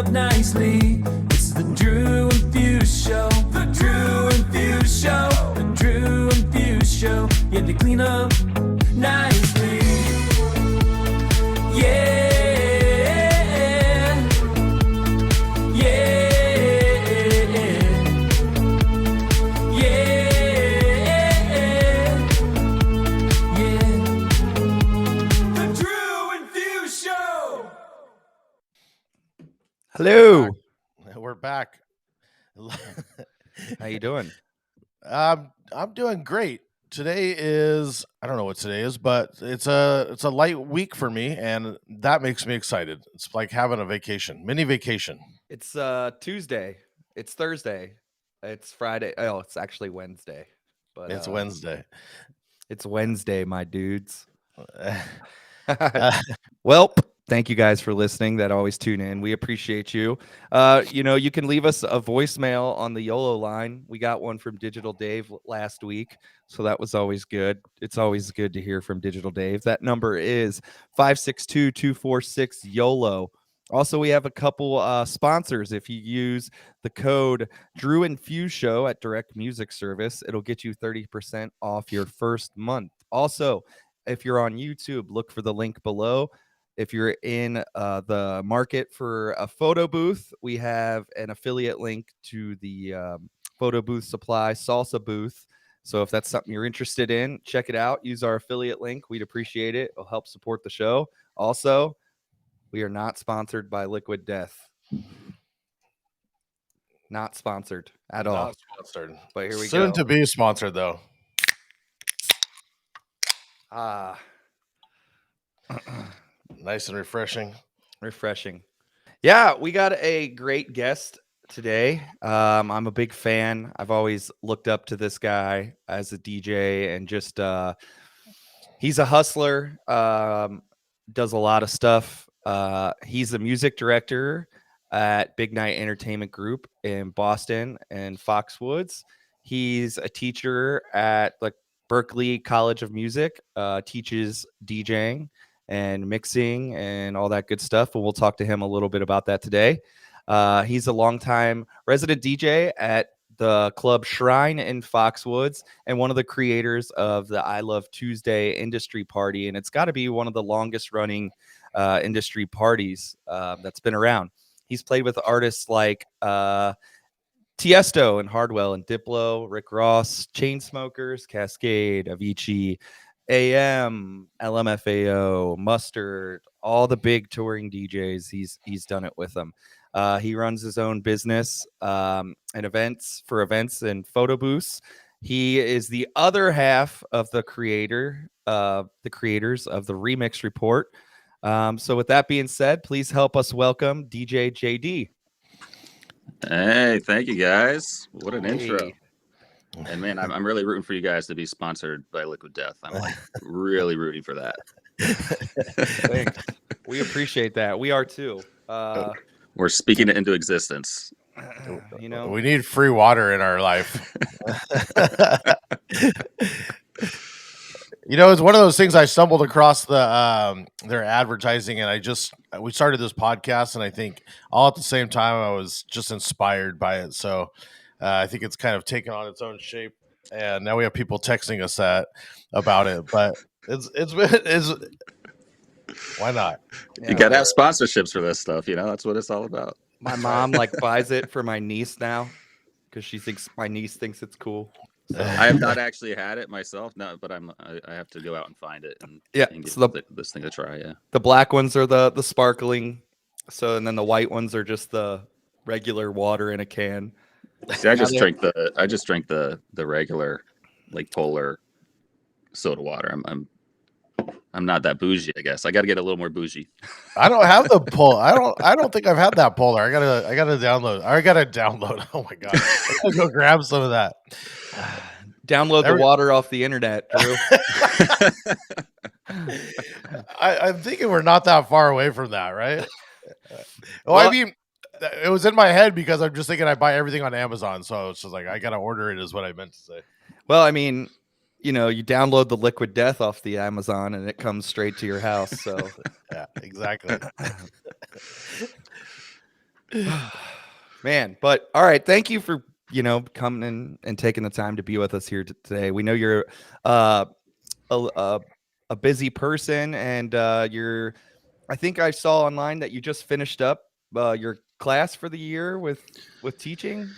up nicely. It's the Drew and Fuse Show. The Drew and Fuse Show. The Drew and Fuse Show. Yeah, they clean up nicely. Yeah. Hello. We're back. How you doing? I'm doing great. Today is, I don't know what today is, but it's a light week for me, and that makes me excited. It's like having a vacation, mini vacation. It's Tuesday. It's Thursday. It's Friday. Oh, it's actually Wednesday. But It's Wednesday. It's Wednesday, my dudes. Well, thank you guys for listening that always tune in. We appreciate you. You can leave us a voicemail on the YOLO line. We got one from Digital Dave last week, so that was always good. It's always good to hear from Digital Dave. That number is 562-246-YOLO. Also, we have a couple sponsors. If you use the code Drew and Fuse Show at Direct Music Service, it'll get you 30% off your first month. Also, if you're on YouTube, look for the link below. If you're in the market for a photo booth, we have an affiliate link to the Photo Booth Supply Salsa booth. So if that's something you're interested in, check it out. Use our affiliate link. We'd appreciate it. It'll help support the show. Also, we are not sponsored by Liquid Death. Not sponsored at all. Not sponsored. But here we go. Soon to be sponsored, though. Nice and refreshing. Yeah, we got a great guest today. I'm a big fan. I've always looked up to this guy as a DJ, and just he's a hustler, does a lot of stuff. He's the music director at Big Night Entertainment Group in Boston and Foxwoods. He's a teacher at the Berklee College of Music, teaches DJing and mixing and all that good stuff. And we'll talk to him a little bit about that today. He's a longtime resident DJ at the club Shrine in Foxwoods and one of the creators of the I Love Tuesday industry party. And it's got to be one of the longest running industry parties that's been around. He's played with artists like Tiesto and Hardwell and Diplo, Rick Ross, Chainsmokers, Cascade, Avicii, AM, LMFAO, Mustard, all the big touring DJs. He's done it with them. He runs his own business and events and photo booths. He is the other half of the creators of the Remix Report. So with that being said, please help us welcome DJ JD. Hey, thank you guys. What an intro. And man, I'm really rooting for you guys to be sponsored by Liquid Death. I'm like really rooting for that. Thanks. We appreciate that. We are too. We're speaking it into existence. We need free water in our life. It's one of those things I stumbled across their advertising, and we started this podcast, and I think all at the same time I was just inspired by it. So I think it's kind of taken on its own shape, and now we have people texting us about it. But it's why not? You gotta have sponsorships for this stuff. That's what it's all about. My mom buys it for my niece now because she thinks my niece thinks it's cool. So. I have not actually had it myself, but I have to go out and find it and give this thing a try. Yeah, the black ones are the sparkling, and then the white ones are just the regular water in a can. See, I just drank the regular polar soda water. I'm not that bougie, I guess. I got to get a little more bougie. I don't have the polar. I don't think I've had that polar. I gotta download. Oh my god, I gotta go grab some of that. Download the water off the internet, Drew. I'm thinking we're not that far away from that, right? I mean, it was in my head because I'm just thinking I buy everything on Amazon, so it's just like I gotta order it is what I meant to say. Well, I mean, you download the Liquid Death off the Amazon and it comes straight to your house. So yeah, exactly. Man, but all right. Thank you for, coming in and taking the time to be with us here today. We know you're uh, a busy person, and I think I saw online that you just finished up your class for the year with teaching.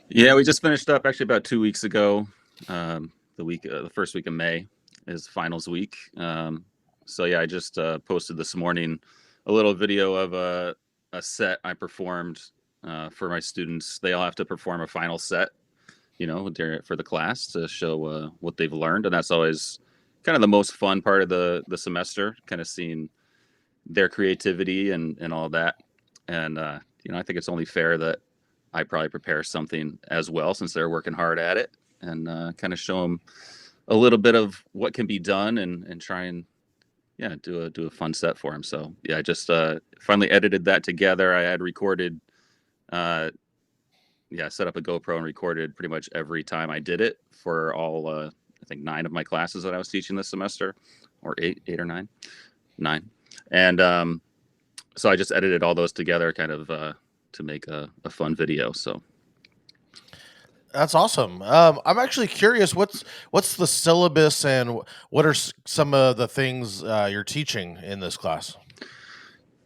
Yeah, we just finished up actually about 2 weeks ago. The first week of May is finals week. So yeah, I just posted this morning a little video of a set I performed for my students. They all have to perform a final set, for the class to show what they've learned, and that's always kind of the most fun part of the semester, kind of seeing their creativity and all that. And I think it's only fair that I probably prepare something as well, since they're working hard at it, and kind of show them a little bit of what can be done, and try and do a fun set for them. So yeah, I just finally edited that together. I had recorded, set up a GoPro and recorded pretty much every time I did it for all I think 9 of my classes that I was teaching this semester, or eight or nine, and so I just edited all those together, kind of to make a fun video. So That's awesome. I'm actually curious. What's the syllabus, and what are some of the things you're teaching in this class?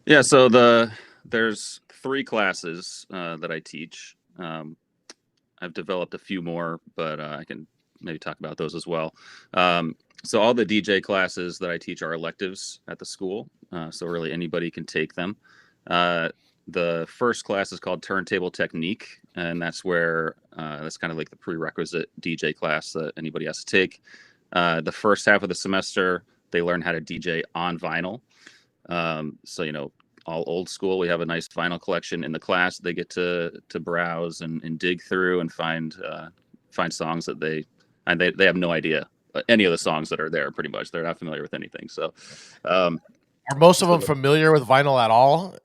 yeah, so there's 3 classes that I teach. I've developed a few more, but I can maybe talk about those as well. So all the DJ classes that I teach are electives at the school, so really anybody can take them. The first class is called Turntable Technique, and that's where that's kind of like the prerequisite DJ class that anybody has to take. The first half of the semester, they learn how to DJ on vinyl. So all old school. We have a nice vinyl collection in the class. They get to browse and dig through and find songs that they have no idea any of the songs that are there. Pretty much, they're not familiar with anything. So, are most of them familiar with vinyl at all?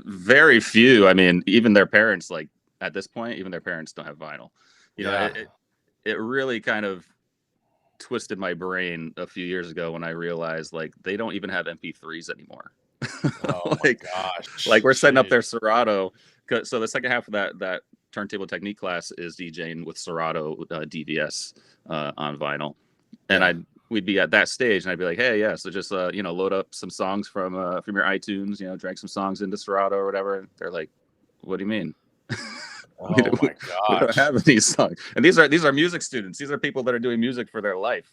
Very few. I mean, even their parents, like at this point, even their parents don't have vinyl. It really kind of twisted my brain a few years ago when I realized like they don't even have MP3s anymore. Oh my gosh! Like we're setting up their Serato. So the second half of that Turntable Technique class is DJing with Serato DVS on vinyl, and we'd be at that stage, and I'd be like, hey, yeah, so just load up some songs from your iTunes, drag some songs into Serato or whatever. And they're like, what do you mean? Oh we my gosh! We don't have these songs, and these are music students. These are people that are doing music for their life,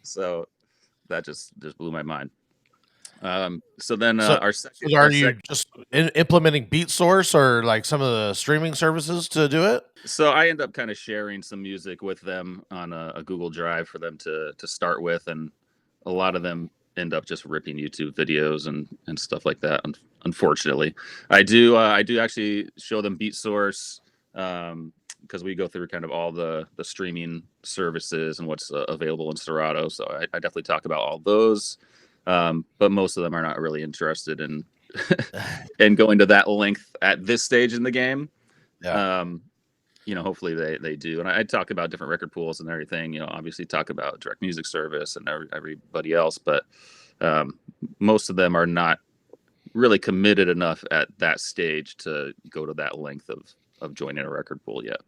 So that just blew my mind. So then our second, are you just implementing Beat Source or like some of the streaming services to do it? So I end up kind of sharing some music with them on a Google Drive for them to start with, and a lot of them end up just ripping YouTube videos and stuff like that. Unfortunately, I do actually show them Beat Source, because we go through kind of all the streaming services and what's available in Serato. So I definitely talk about all those. But most of them are not really interested in going to that length at this stage in the game. Yeah. Hopefully they do. And I talk about different record pools and everything, obviously talk about direct music service and everybody else, but most of them are not really committed enough at that stage to go to that length of joining a record pool yet.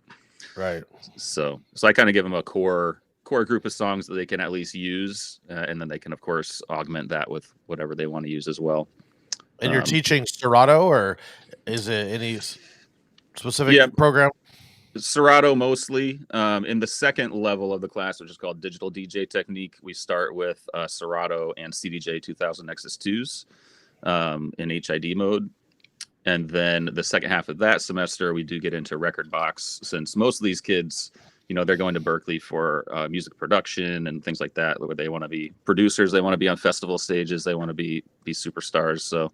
Right. So I kind of give them a core group of songs that they can at least use, and then they can of course augment that with whatever they want to use as well. And you're teaching Serato, or is it any specific program? Serato mostly. In the second level of the class, which is called Digital DJ Technique, we start with Serato and CDJ 2000 Nexus 2s in HID mode. And then the second half of that semester, we do get into Record Box, since most of these kids, they're going to Berkeley for music production and things like that, where they want to be producers, they want to be on festival stages, they want to be superstars. So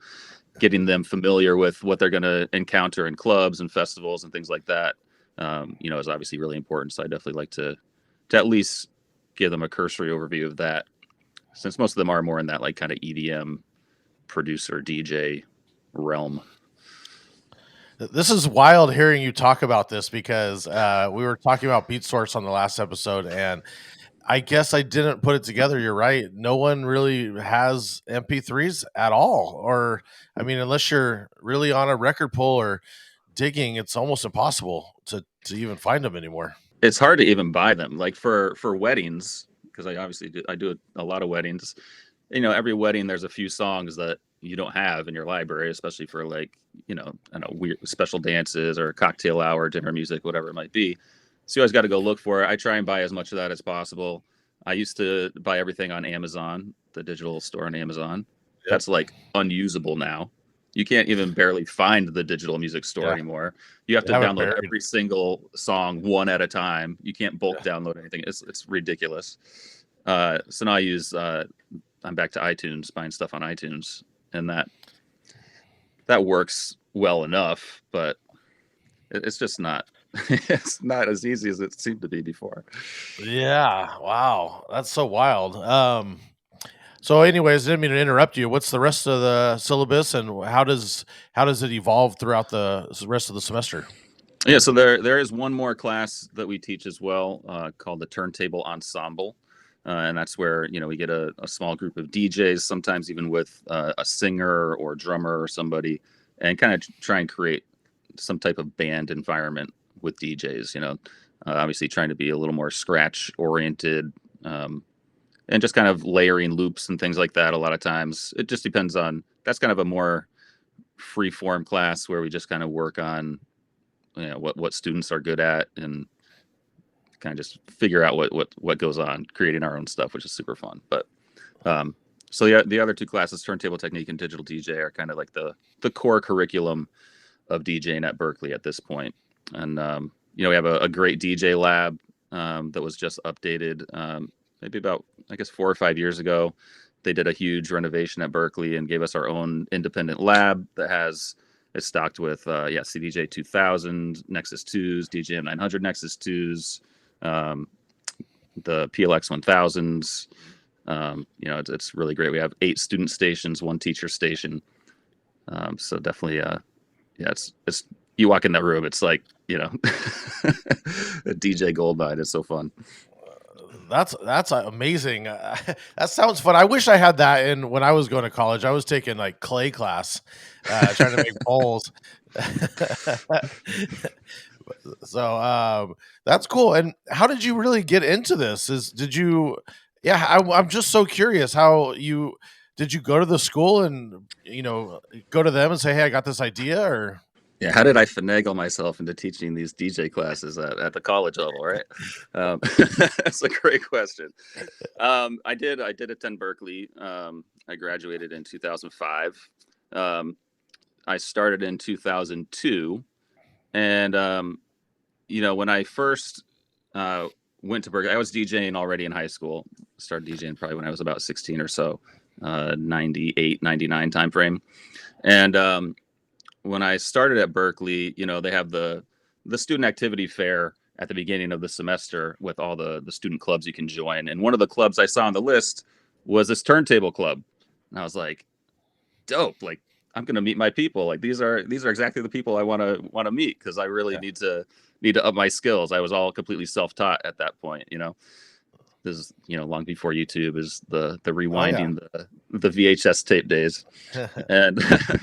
getting them familiar with what they're going to encounter in clubs and festivals and things like that, is obviously really important. So I definitely like to at least give them a cursory overview of that, since most of them are more in that like kind of EDM producer DJ realm. This is wild hearing you talk about this, because we were talking about Beat Source on the last episode, and I guess I didn't put it together. You're right. No one really has MP3s at all. Or, I mean, unless you're really on a record pull or digging, it's almost impossible to even find them anymore. It's hard to even buy them. Like for weddings, because I obviously do a lot of weddings. You know, every wedding there's a few songs that you don't have in your library, especially for like, you know, I don't know, weird special dances or cocktail hour, dinner music, whatever it might be. So you always got to go look for it. I try and buy as much of that as possible. I used to buy everything on Amazon, the digital store on Amazon. Yep. That's like unusable now. You can't even barely find the digital music store anymore. You have to have it download buried. every single song one at a time. You can't bulk download anything. It's ridiculous. So now I use I'm back to iTunes, buying stuff on iTunes, and that works well enough, but it's just not it's not as easy as it seemed to be before. Yeah. Wow. That's so wild. So anyways, I didn't mean to interrupt you. What's the rest of the syllabus, and how does it evolve throughout the rest of the semester? Yeah, so there is one more class that we teach as well, called the Turntable Ensemble. And that's where, you know, we get a small group of DJs, sometimes even with a singer or drummer or somebody, and kind of try and create some type of band environment with DJs, you know, obviously trying to be a little more scratch oriented, and just kind of layering loops and things like that. A lot of times it just depends on, that's kind of a more free form class where we just kind of work on, you know, what students are good at, and kind of just figure out what goes on, creating our own stuff, which is super fun. But so yeah, the other two classes, Turntable Technique and Digital DJ, are kind of like the core curriculum of DJing at Berklee at this point. And you know, we have a great DJ lab that was just updated maybe about, I guess, 4 or 5 years ago. They did a huge renovation at Berklee and gave us our own independent lab that it's stocked with CDJ 2000 Nexus 2s, DJM 900 Nexus 2s, the PLX 1000s. You know, it's really great. We have 8 student stations, 1 teacher station. So definitely, it's you walk in that room, it's like, you know, a DJ goldmine. It's so fun. That's amazing. That sounds fun. I wish I had that when I was going to college. I was taking like clay class, trying to make bowls. So that's cool. And how did you really get into this? I'm just so curious did you go to the school and, you know, go to them and say, hey, I got this idea? Or yeah, how did I finagle myself into teaching these DJ classes at the college level, right? That's a great question. I did attend Berklee. I graduated in 2005. I started in 2002. And, you know, when I first went to Berklee, I was DJing already in high school. Started DJing probably when I was about 16 or so, 98, 99 timeframe. And when I started at Berklee, you know, they have the student activity fair at the beginning of the semester with all the student clubs you can join. And one of the clubs I saw on the list was this turntable club. And I was like, dope. Like, I'm going to meet my people. Like, these are exactly the people I want to meet, because I really need to up my skills. I was all completely self-taught at that point, you know. This is, you know, long before YouTube is the rewinding the VHS tape days. And what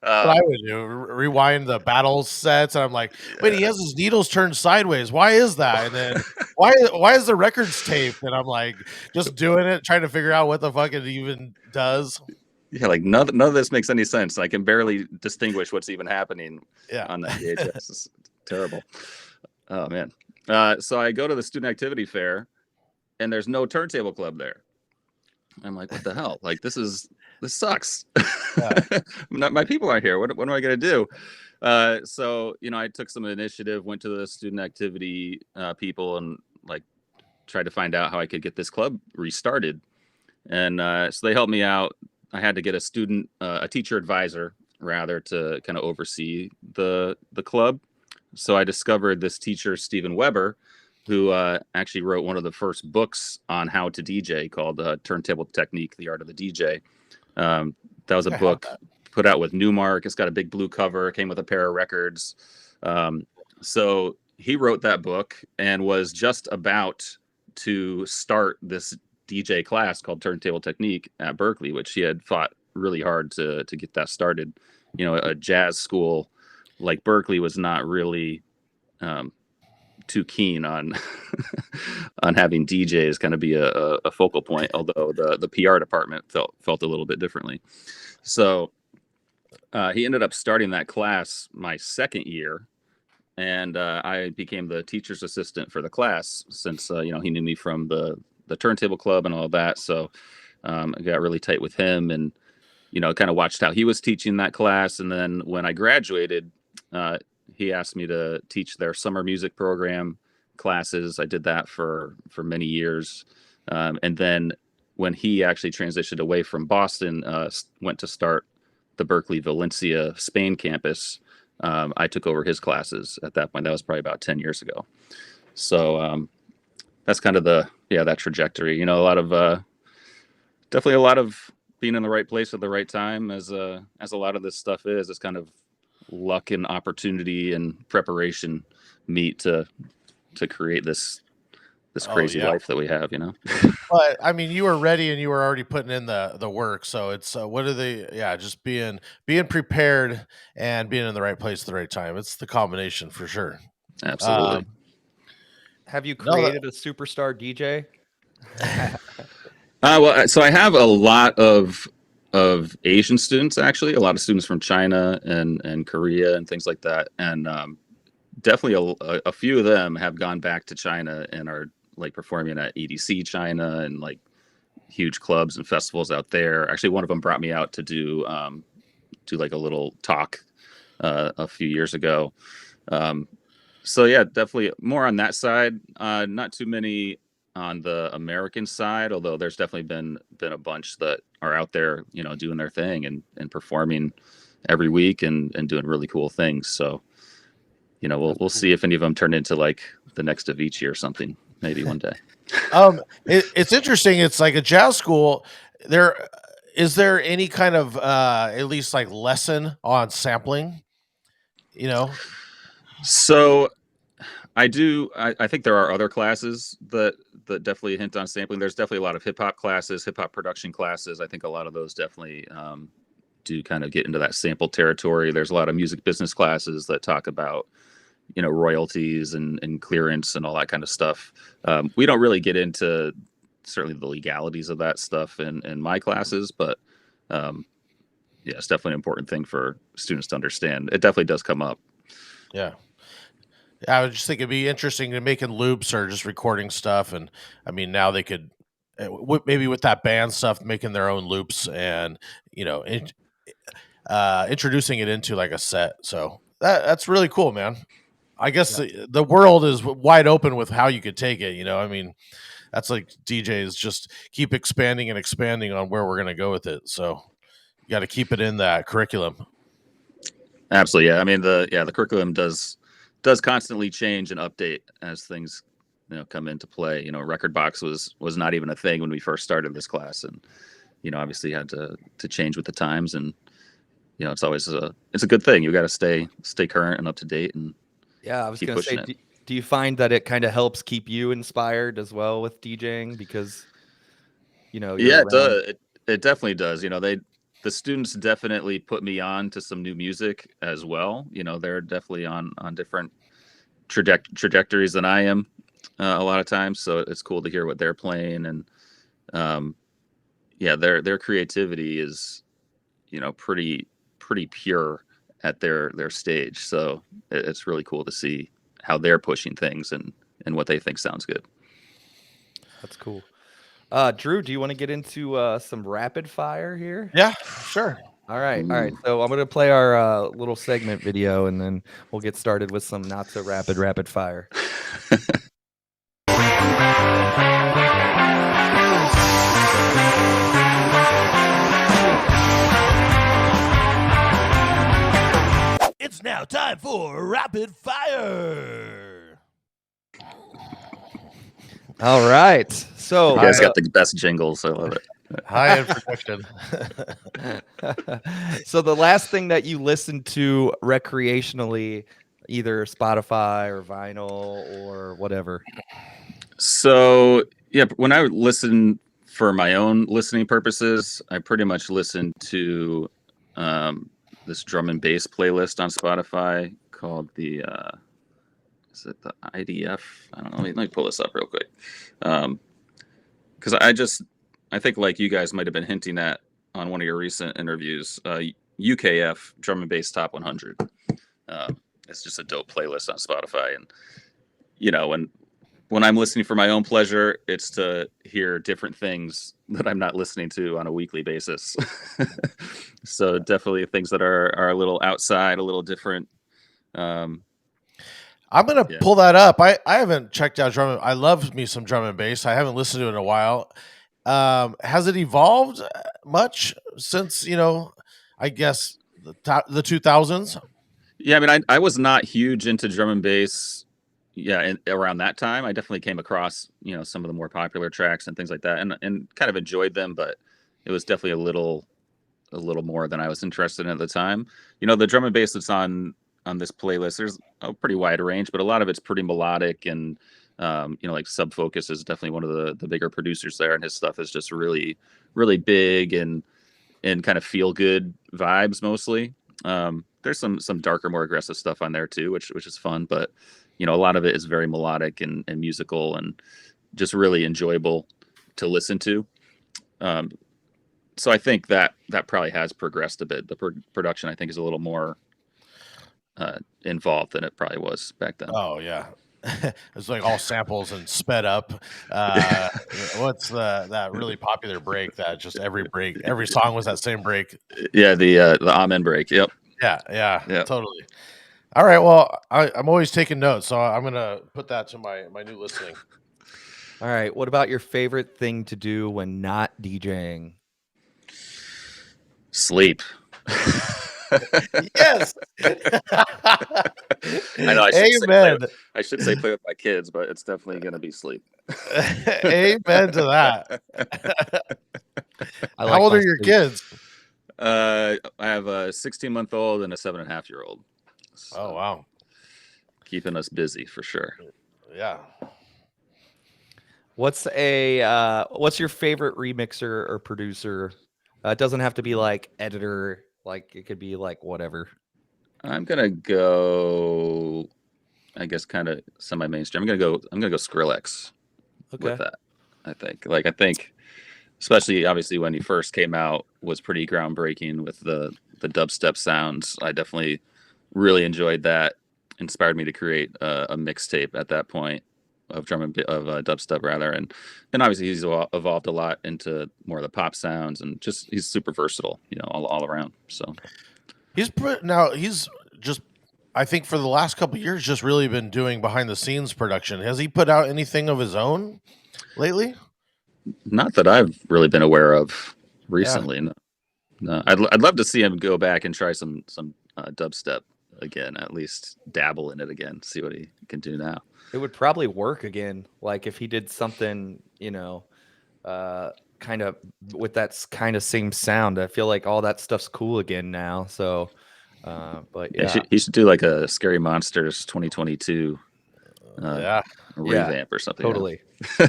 I would do, rewind the battle sets, and I'm like, wait, he has his needles turned sideways. Why is that? And then why is the records taped? And I'm like, just doing it, trying to figure out what the fuck it even does. Yeah, like none of this makes any sense. I can barely distinguish what's even happening on that VHS. It's terrible. Oh man. So I go to the student activity fair, and there's no turntable club there. I'm like, what the hell? Like, this sucks. My people aren't here. What am I gonna do? So, you know, I took some initiative, went to the student activity people, and like tried to find out how I could get this club restarted. And so they helped me out. I had to get a teacher advisor rather, to kind of oversee the club. So I discovered this teacher, Steven Weber, who actually wrote one of the first books on how to DJ called Turntable Technique, the Art of the DJ. That was a book put out with Newmark. It's got a big blue cover, came with a pair of records. So he wrote that book and was just about to start this DJ class called Turntable Technique at Berkeley, which he had fought really hard to get that started. You know, a jazz school like Berkeley was not really too keen on on having DJs kind of be a focal point, although the PR department felt a little bit differently. So he ended up starting that class my second year, and I became the teacher's assistant for the class since he knew me from the turntable club and all that. So I got really tight with him, and kind of watched how he was teaching that class. And then when I graduated, he asked me to teach their summer music program classes. I did that for many years, and then when he actually transitioned away from Boston, went to start the Berkeley Valencia, Spain campus, I took over his classes at that point. That was probably about 10 years ago. So that's kind of that trajectory. Definitely a lot of being in the right place at the right time, as a lot of this stuff is. It's kind of luck and opportunity and preparation meet to create this crazy life that we have, But I mean, you were ready and you were already putting in the work. So it's just being prepared and being in the right place at the right time. It's the combination for sure. Absolutely. Have you created a superstar DJ? Well, so I have a lot of Asian students, actually, a lot of students from China and Korea and things like that, and definitely a few of them have gone back to China and are like performing at EDC China and like huge clubs and festivals out there. Actually, one of them brought me out to do like a little talk a few years ago. So yeah, definitely more on that side. Not too many on the American side, although there's definitely been a bunch that are out there, doing their thing and performing every week and doing really cool things. So, we'll see if any of them turn into like the next Avicii or something, maybe one day. It's interesting. It's like a jazz school. Is there any kind of at least like lesson on sampling? So I do. I think there are other classes that definitely hint on sampling. There's definitely a lot of hip hop classes, hip hop production classes. I think a lot of those definitely do kind of get into that sample territory. There's a lot of music business classes that talk about royalties and clearance and all that kind of stuff. We don't really get into certainly the legalities of that stuff in my classes, but it's definitely an important thing for students to understand. It definitely does come up. Yeah. I would just think it'd be interesting to making loops or just recording stuff. And I mean, now they could maybe with that band stuff, making their own loops and, introducing it into like a set. So that's really cool, man. I guess the world is wide open with how you could take it. I mean, that's like DJs just keep expanding and expanding on where we're going to go with it. So you got to keep it in that curriculum. Absolutely. Yeah. I mean, the curriculum does constantly change and update as things come into play. Rekordbox was not even a thing when we first started this class, and obviously had to change with the times. And it's always it's a good thing. You got to stay current and up to date. And I was gonna say, do you find that it kind of helps keep you inspired as well with DJing? Because it definitely does. The students definitely put me on to some new music as well. They're definitely on different trajectories than I am a lot of times. So it's cool to hear what they're playing. And their creativity is, pretty pure at their stage. So it's really cool to see how they're pushing things and what they think sounds good. That's cool. Drew, do you want to get into some rapid fire here? Yeah, sure. All right. So I'm going to play our little segment video, and then we'll get started with some not so rapid fire. It's now time for rapid fire. All right. So you guys got the best jingles. I love it. High end production. So the last thing that you listened to recreationally, either Spotify or vinyl or whatever. So yeah, when I would listen for my own listening purposes, I pretty much listen to this drum and bass playlist on Spotify called the is it the IDF? I don't know. Let me pull this up real quick. Because I think like you guys might have been hinting at on one of your recent interviews, UKF Drum and Bass Top 100. It's just a dope playlist on Spotify, and you know, when I'm listening for my own pleasure, it's to hear different things that I'm not listening to on a weekly basis. So definitely things that are a little outside, a little different. I'm gonna pull that up. I haven't checked out drum. I love me some drum and bass. I haven't listened to it in a while. Has it evolved much since, I guess the 2000s? Yeah, I mean, I was not huge into drum and bass. Yeah, and around that time, I definitely came across some of the more popular tracks and things like that, and kind of enjoyed them, but it was definitely a little more than I was interested in at the time. The drum and bass that's on this playlist, there's a pretty wide range, but a lot of it's pretty melodic, and like Sub Focus is definitely one of the bigger producers there, and his stuff is just really, really big and kind of feel good vibes mostly. There's some darker, more aggressive stuff on there too, which is fun, but a lot of it is very melodic and musical and just really enjoyable to listen to. So I think that probably has progressed a bit. The production, I think, is a little more involved than it probably was back then. Oh yeah. It's like all samples and sped up. What's that really popular break that just every song was that same break? Yeah, the Amen break. Yep. Yeah, totally. All right, well, I'm always taking notes, so I'm gonna put that to my new listening. All right, what about your favorite thing to do when not DJing? Sleep. Yes. I know. I should say play with my kids, but it's definitely going to be sleep. Amen to that. How old are your kids? I have a 16-month-old and a 7.5-year-old. So oh wow, keeping us busy for sure. Yeah. What's your favorite remixer or producer? It doesn't have to be like editor. Like it could be like whatever. I'm gonna go, I guess, kind of semi-mainstream. I'm gonna go Skrillex with that. I think, especially obviously when he first came out, was pretty groundbreaking with the dubstep sounds. I definitely really enjoyed that. Inspired me to create a mixtape at that point of dubstep rather, and obviously he's evolved a lot into more of the pop sounds, and just he's super versatile, all around. So he's just, I think for the last couple of years, just really been doing behind the scenes production. Has he put out anything of his own lately? Not that I've really been aware of recently. Yeah. No, I'd love to see him go back and try some dubstep again, at least dabble in it again, see what he can do now. It would probably work again, like if he did something, kind of with that kind of same sound. I feel like all that stuff's cool again now. So, but yeah, he should do like a Scary Monsters 2022 revamp or something. Totally,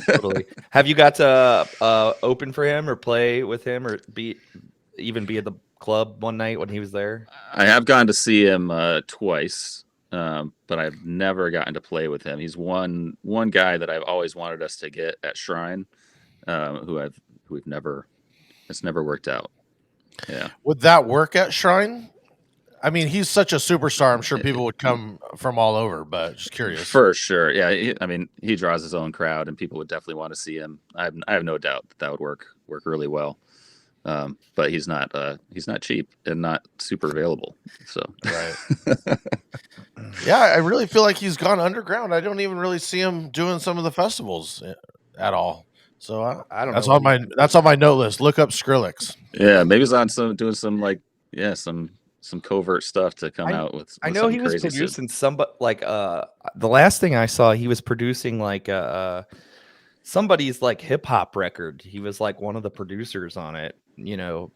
totally. Have you got to open for him or play with him or be at the club one night when he was there? I have gone to see him twice, but I've never gotten to play with him. He's one guy that I've always wanted us to get at Shrine, it's never worked out. Yeah. Would that work at Shrine? I mean, he's such a superstar. I'm sure people would come from all over, but just curious. For sure. Yeah. He draws his own crowd, and people would definitely want to see him. I have no doubt that would work really well. But he's not cheap and not super available. So right. Yeah, I really feel like he's gone underground. I don't even really see him doing some of the festivals at all. So I don't know. That's on my note list. Look up Skrillex. Yeah, maybe he's on doing some covert stuff to come out with. I know he was producing the last thing I saw, he was producing like somebody's like hip hop record. He was like one of the producers on it,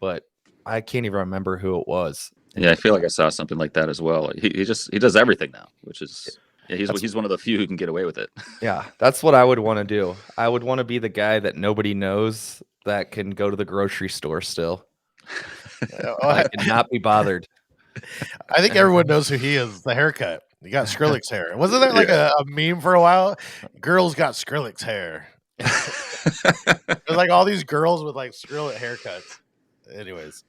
but I can't even remember who it was. Yeah, I feel like I saw something like that as well. He does everything now, which is Yeah, he's one of the few who can get away with it. Yeah, that's what I would want to do. I would want to be the guy that nobody knows that can go to the grocery store still. I cannot be bothered. I think everyone knows who he is. The haircut. He got Skrillex hair. Wasn't there like a meme for a while? Girls got Skrillex hair. There's like all these girls with like Skrillex haircuts. Anyways.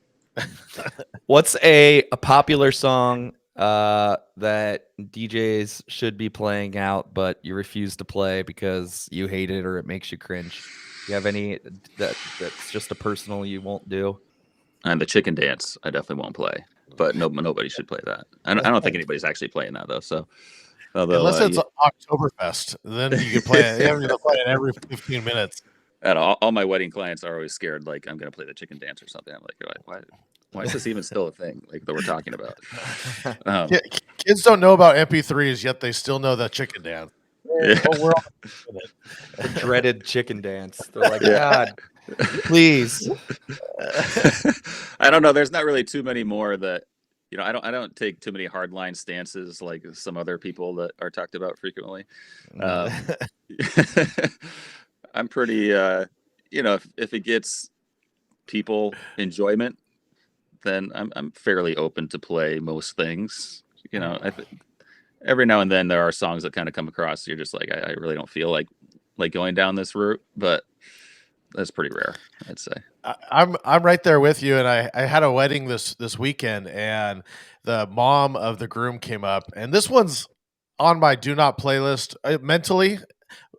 What's a popular song that DJs should be playing out, but you refuse to play because you hate it or it makes you cringe? You have any that's just a personal you won't do? And the chicken dance, I definitely won't play. But nobody should play that. I don't think anybody's actually playing that though. So, unless it's Oktoberfest, then you can play it. You have to play it every 15 minutes. And all my wedding clients are always scared, like I'm going to play the chicken dance or something. I'm like, why is this even still a thing? Like that we're talking about. Kids don't know about MP3s yet; they still know the chicken dance. Yeah. The dreaded chicken dance. They're like, God, please. I don't know. There's not really too many more that, I don't take too many hardline stances like some other people that are talked about frequently. I'm pretty, if it gets people enjoyment, then I'm fairly open to play most things. Every now and then there are songs that kind of come across. You're just like, I really don't feel like going down this route, but that's pretty rare, I'd say. I'm right there with you. And I had a wedding this weekend, and the mom of the groom came up, and this one's on my do not playlist mentally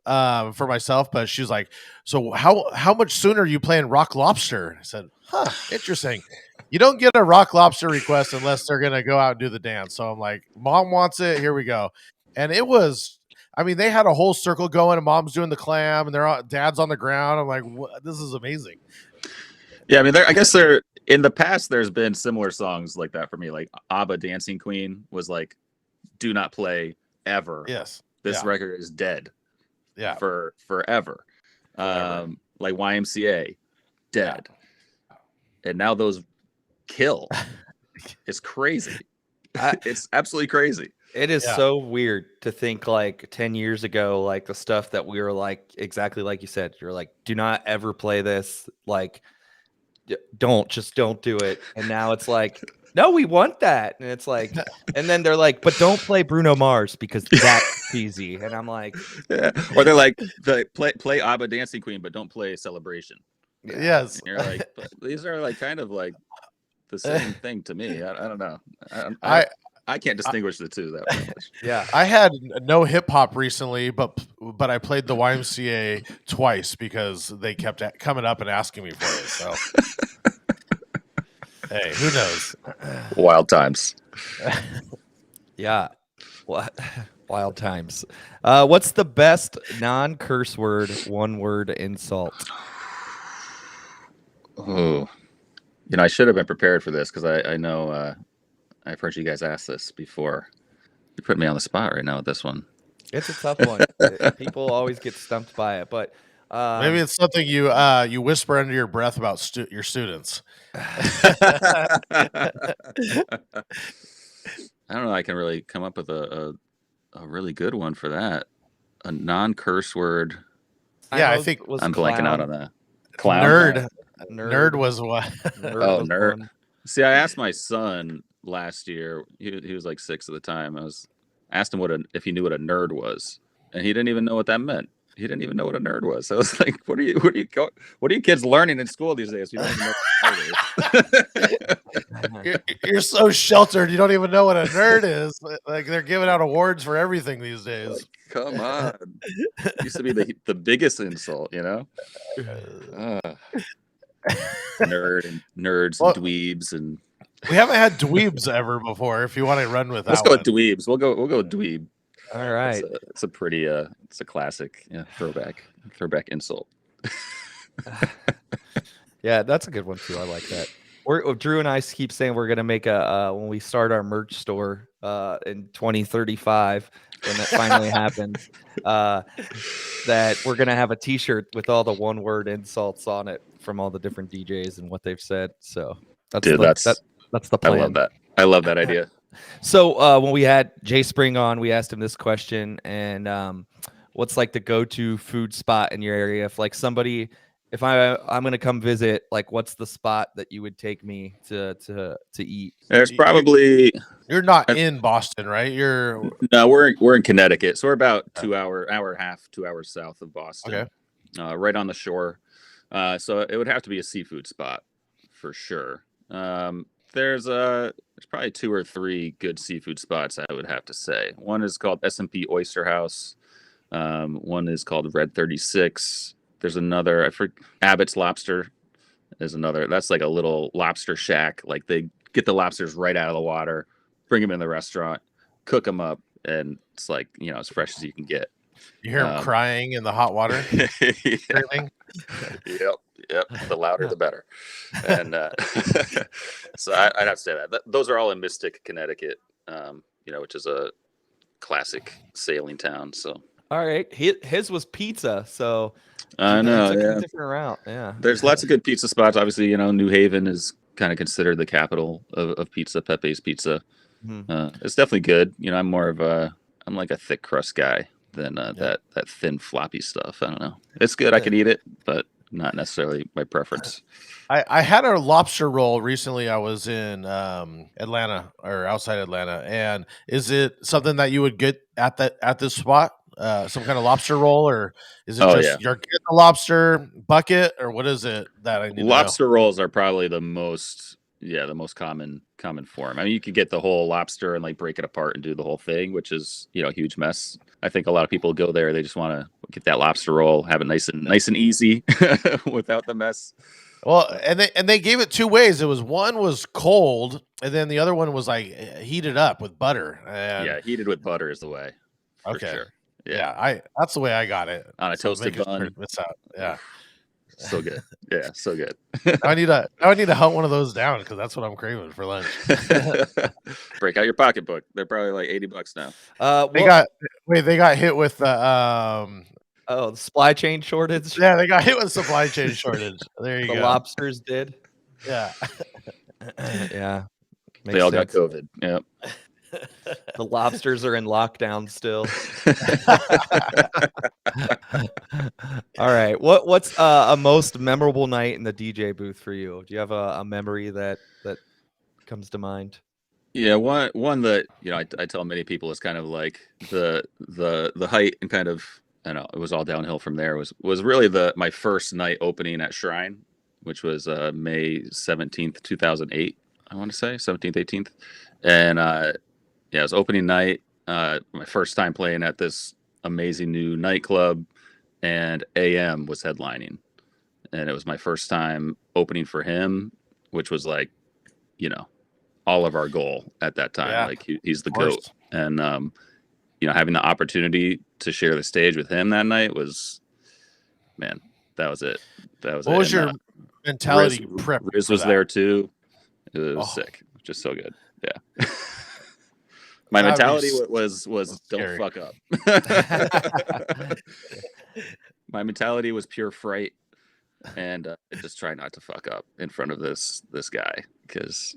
for myself. But she was like, "So how much sooner are you playing Rock Lobster?" I said, "Huh, interesting." You don't get a Rock Lobster request unless they're gonna go out and do the dance. So I'm like, "Mom wants it. Here we go." And it was. I mean, they had a whole circle going, and mom's doing the clam, and dad's on the ground. I'm like, this is amazing. Yeah, I mean, I guess in the past, there's been similar songs like that for me. Like ABBA Dancing Queen was like, do not play ever. Yes. This record is dead. Yeah. For forever. Like YMCA, dead. Yeah. And now those kill. It's crazy. It's absolutely crazy. It is so weird to think like 10 years ago, like the stuff that we were like, exactly like you said, you're like, do not ever play this. Like, don't do it. And now it's like, no, we want that. And it's like, and then they're like, but don't play Bruno Mars because that's cheesy. And I'm like, or they're like, play ABBA Dancing Queen, but don't play Celebration. Yeah. Yes. And you're like, but these are like kind of like the same thing to me. I don't know. I can't distinguish the two that much. Yeah, I had no hip hop recently, but I played the YMCA twice because they kept coming up and asking me for it. So, hey, who knows? Wild times. Yeah, wild times. What's the best non-curse word, one-word insult? Oh, I should have been prepared for this because I know. I've heard you guys ask this before. You put me on the spot right now with this one. It's a tough one. People always get stumped by it, but maybe it's something you whisper under your breath about your students. I don't know. I can really come up with a really good one for that. A non-curse word. Yeah, I think I'm blanking out on that. Clown. Nerd was what? Nerd. See, I asked my son last year. He was like 6 at the time. I asked him if he knew what a nerd was, and he didn't even know what that meant. He didn't even know what a nerd was. So I was like, what are you kids learning in school these days? You don't even know you're so sheltered. You don't even know what a nerd is. Like they're giving out awards for everything these days. Like, come on. It used to be the biggest insult, Nerd and nerds and dweebs and. We haven't had dweebs ever before. If you want to run with that, let's go with dweebs. We'll go dweeb. All right, it's a pretty it's a classic throwback insult. Yeah, that's a good one too. I like that. Drew and I keep saying we're gonna make when we start our merch store in 2035 when that finally happens. That we're gonna have a T-shirt with all the one-word insults on it from all the different DJs and what they've said. So that's the plan. I love that idea. So when we had Jay Spring on, we asked him this question, and what's like the go-to food spot in your area? If I'm gonna come visit, like what's the spot that you would take me to eat? There's You- you- probably You're not in Boston, right? You're no. We're in Connecticut, so we're about 2 hour and a half, 2 hours south of Boston, okay. right on the shore. So it would have to be a seafood spot for sure. There's probably 2 or 3 good seafood spots, I would have to say. One is called S&P Oyster House. One is called Red 36. There's another, Abbott's Lobster is another. That's like a little lobster shack. Like they get the lobsters right out of the water, bring them in the restaurant, cook them up, and it's like, as fresh as you can get. You hear him crying in the hot water, Yeah. screaming. Yep. The louder, the better. And so I'd have to say that. Those are all in Mystic, Connecticut, which is a classic sailing town. So All right, his was pizza, so I know, took a yeah. different route. Yeah, There's lots of good pizza spots. Obviously, New Haven is kind of considered the capital of pizza, Pepe's Pizza. Mhm. It's definitely good. I'm like a thick crust guy than that thin floppy stuff. I don't know. It's good. I can eat it, but not necessarily my preference. I had a lobster roll recently. I was in Atlanta or outside Atlanta, and is it something that you would get at this spot? Some kind of lobster roll, or is it just you're getting a lobster bucket, or what is it that I need Lobster rolls are probably the most common form. I mean, you could get the whole lobster and like break it apart and do the whole thing, which is a huge mess. I think a lot of people go there, they just want to get that lobster roll, have it nice and easy without the mess. Well, and they gave it 2 ways. It was one was cold, and then the other one was like heated up with butter. And heated with butter is the way. For okay, sure. Yeah, that's the way I got it On a toasted bun. Miss out. Yeah, so good. Yeah, so good. I need to hunt one of those down because that's what I'm craving for lunch. Break out your pocketbook. They're probably like $80 now. They got hit with the the supply chain shortage. yeah, they got hit with supply chain shortage. There you The go. lobsters did. Yeah. Yeah. They all got COVID. Yep. The lobsters are in lockdown still. All right. What's a most memorable night in the DJ booth for you? Do you have a memory that comes to mind? Yeah, one that I tell many people is kind of like the height and kind of, I don't know, it was all downhill from there. Was really my first night opening at Shrine, which was May 17th, 2008. I want to say 17th, 18th, and it was opening night. My first time playing at this amazing new nightclub, and AM was headlining, and it was my first time opening for him, which was like, all of our goal at that time. Yeah, like he's the GOAT, and having the opportunity to share the stage with him that night was, man, that was it. What was your mentality prep? Riz was there too. It was sick, just so good. Yeah. My mentality was don't fuck up. My mentality was pure fright, and just try not to fuck up in front of this guy, because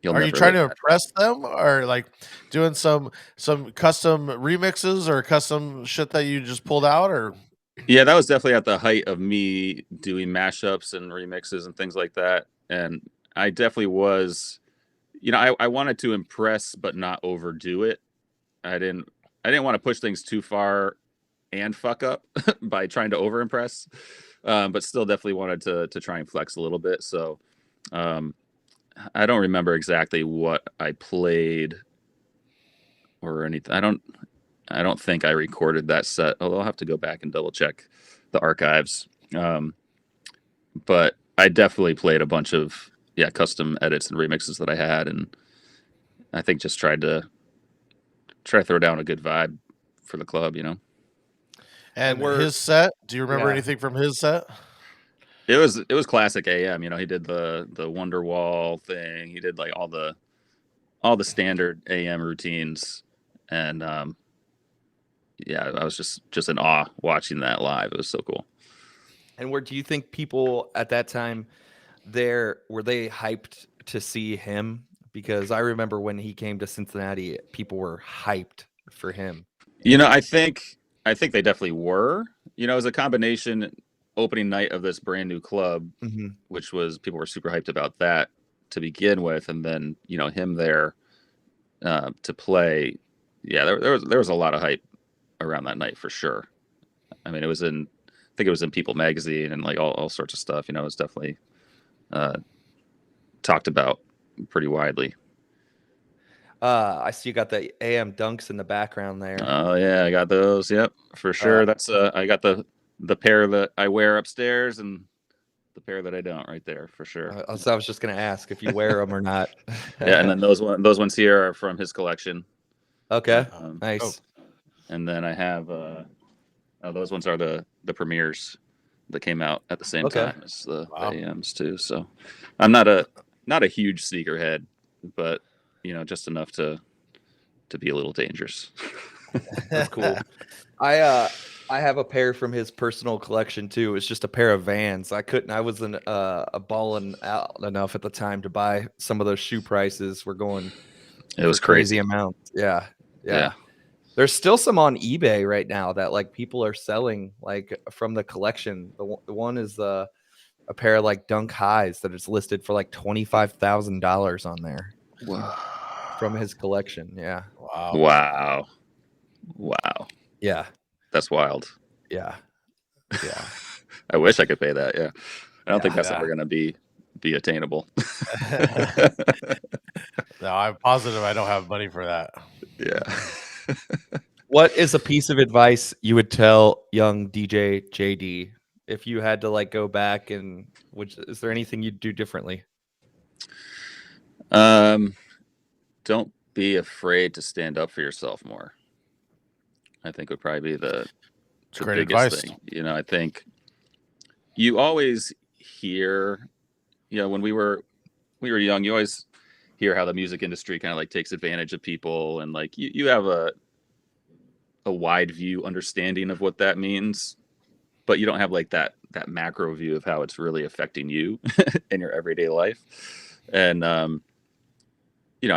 are you trying to impress them, or like doing some custom remixes or custom shit that you just pulled out? Or yeah, that was definitely at the height of me doing mashups and remixes and things like that, and I definitely was. I wanted to impress, but not overdo it. I didn't want to push things too far and fuck up by trying to over impress, but still definitely wanted to try and flex a little bit. So I don't remember exactly what I played or anything. I don't think I recorded that set, although I'll have to go back and double check the archives. But I definitely played a bunch of custom edits and remixes that I had, and I think just try to throw down a good vibe for the club, And his set, do you remember anything from his set? It was classic AM. He did the Wonderwall thing. He did like all the standard AM routines, and I was just in awe watching that live. It was so cool. And where do you think people at that time were they hyped to see him Because I remember when he came to Cincinnati, people were hyped for him. I think they definitely were. It was a combination opening night of this brand new club, which was people were super hyped about that to begin with, and then him there to play. Yeah, there was a lot of hype around that night for sure. I mean, I think it was in People magazine and like all sorts of stuff. It was definitely talked about pretty widely. I see you got the AM Dunks in the background there. Oh yeah, I got those. Yep, for sure. That's I got the pair that I wear upstairs and the pair that I don't right there for sure. So I was just gonna ask if you wear them or not. Yeah, and then those ones here are from his collection. Okay, nice. And then I have those ones are the premieres that came out at the same time as the AMs too. So I'm not a huge sneakerhead, but just enough to be a little dangerous. That's cool. I have a pair from his personal collection too. It's just a pair of Vans. I wasn't balling out enough at the time to buy some of those shoe prices. We're going. It was crazy amounts. Yeah. There's still some on eBay right now that like people are selling like from the collection. The one is a pair of like Dunk Highs that is listed for like $25,000 on there. Wow. From his collection. Yeah. Wow. Yeah. That's wild. Yeah. I wish I could pay that. Yeah. I don't think that's ever going to be attainable. No, I'm positive I don't have money for that. Yeah. What is a piece of advice you would tell young DJ JD if you had to like go back and is there anything you'd do differently? Don't be afraid to stand up for yourself more. I think would probably be the great biggest advice. thing. I think you always hear, when we were young, you always hear how the music industry kind of like takes advantage of people, and like you have a wide view understanding of what that means, but you don't have like that macro view of how it's really affecting you in your everyday life. And I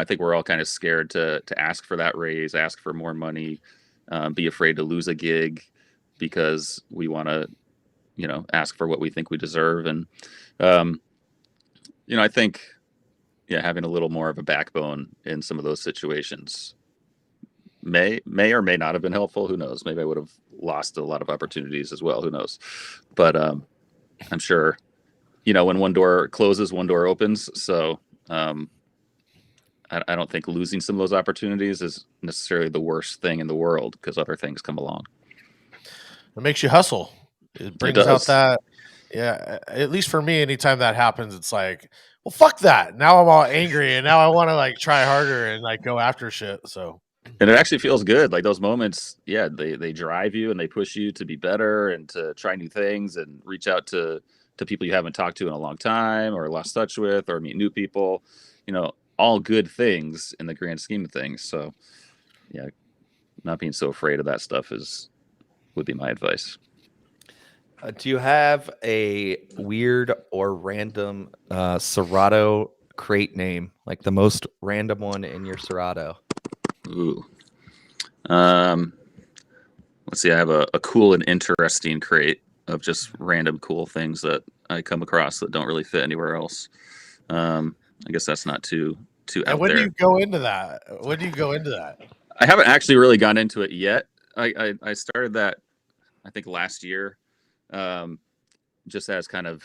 think we're all kind of scared to ask for that raise, ask for more money, be afraid to lose a gig because we want to ask for what we think we deserve. And I think having a little more of a backbone in some of those situations may or may not have been helpful. Who knows? Maybe I would have lost a lot of opportunities as well. Who knows? But I'm sure, when one door closes, one door opens. So I don't think losing some of those opportunities is necessarily the worst thing in the world because other things come along. It makes you hustle. It brings out that. Yeah, at least for me, anytime that happens, it's like, well, fuck that. Now I'm all angry, and now I want to like try harder and like go after shit. So, and it actually feels good. Like those moments, they drive you and they push you to be better and to try new things and reach out to people you haven't talked to in a long time or lost touch with or meet new people. All good things in the grand scheme of things. So, not being so afraid of that stuff would be my advice. Do you have a weird or random Serato crate name, like the most random one in your Serato? Ooh. Let's see. I have a cool and interesting crate of just random cool things that I come across that don't really fit anywhere else. I guess that's not too out and when there. do you go into that? When do you go into that? I haven't actually really gone into it yet. I started that, I think, last year, just as kind of,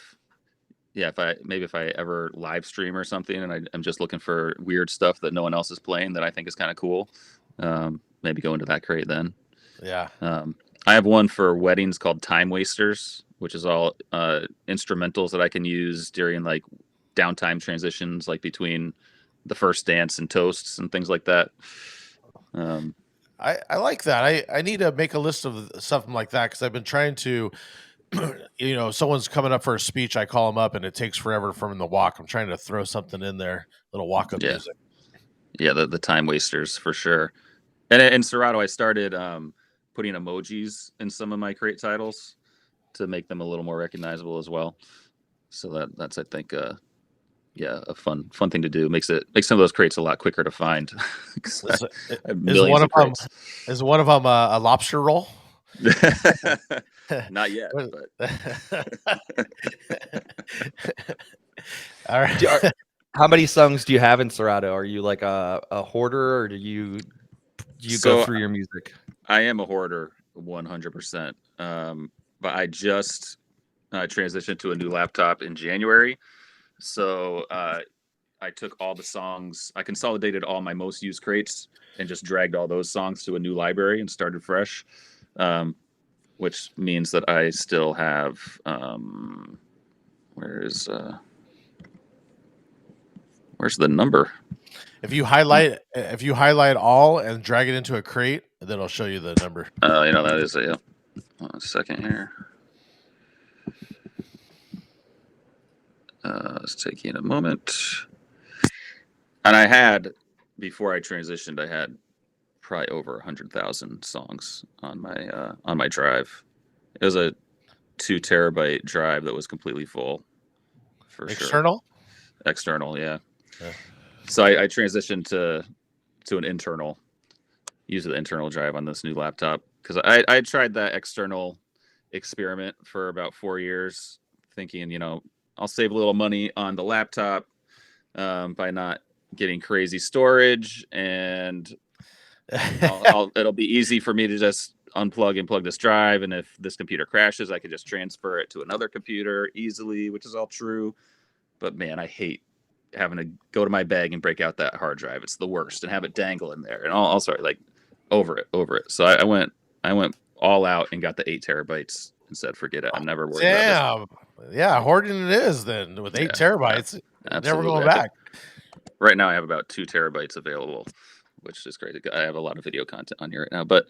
if I ever live stream or something and I'm just looking for weird stuff that no one else is playing that I think is kind of cool, maybe go into that crate then. Yeah. I have one for weddings called Time Wasters, which is all instrumentals that I can use during like downtime transitions, like between the first dance and toasts and things like that. I like that. I need to make a list of something like that because I've been trying to, someone's coming up for a speech. I call them up and it takes forever for them to walk. I'm trying to throw something in there, little walk up music. Yeah, the Time Wasters for sure. And in Serato, I started putting emojis in some of my crate titles to make them a little more recognizable as well. So that's I think a fun thing to do. Makes some of those crates a lot quicker to find. Is, I have is millions one of of them crates. a lobster roll? Not yet, What- but All right. How many songs do you have in Serato? Are you like a hoarder, or do you go So through your music? I am a hoarder, 100%. But I just transitioned to a new laptop in January, so I took all the songs. I consolidated all my most used crates and just dragged all those songs to a new library and started fresh. Which means that I still have where's the number? If you highlight all and drag it into a crate, then it'll show you the number. That is it. Yep. 1 second here. It's taking a moment. And I had, before I transitioned, I had probably over 100,000 songs on my drive. It was a 2 terabyte drive that was completely full. For External? Sure. External, yeah. So I transitioned to an internal, use the internal drive on this new laptop because I tried that external experiment for about 4 years, thinking, I'll save a little money on the laptop by not getting crazy storage, and it'll be easy for me to just unplug and plug this drive, and if this computer crashes, I could just transfer it to another computer easily, which is all true. But man, I hate having to go to my bag and break out that hard drive. It's the worst, and have it dangle in there, and I'll start like over it. So I went all out and got the 8 terabytes and said, forget it. I'm never worried about this. Yeah, hoarding it is then with 8 terabytes. Never going back. Right now I have about 2 terabytes available, which is great. I have a lot of video content on here right now, but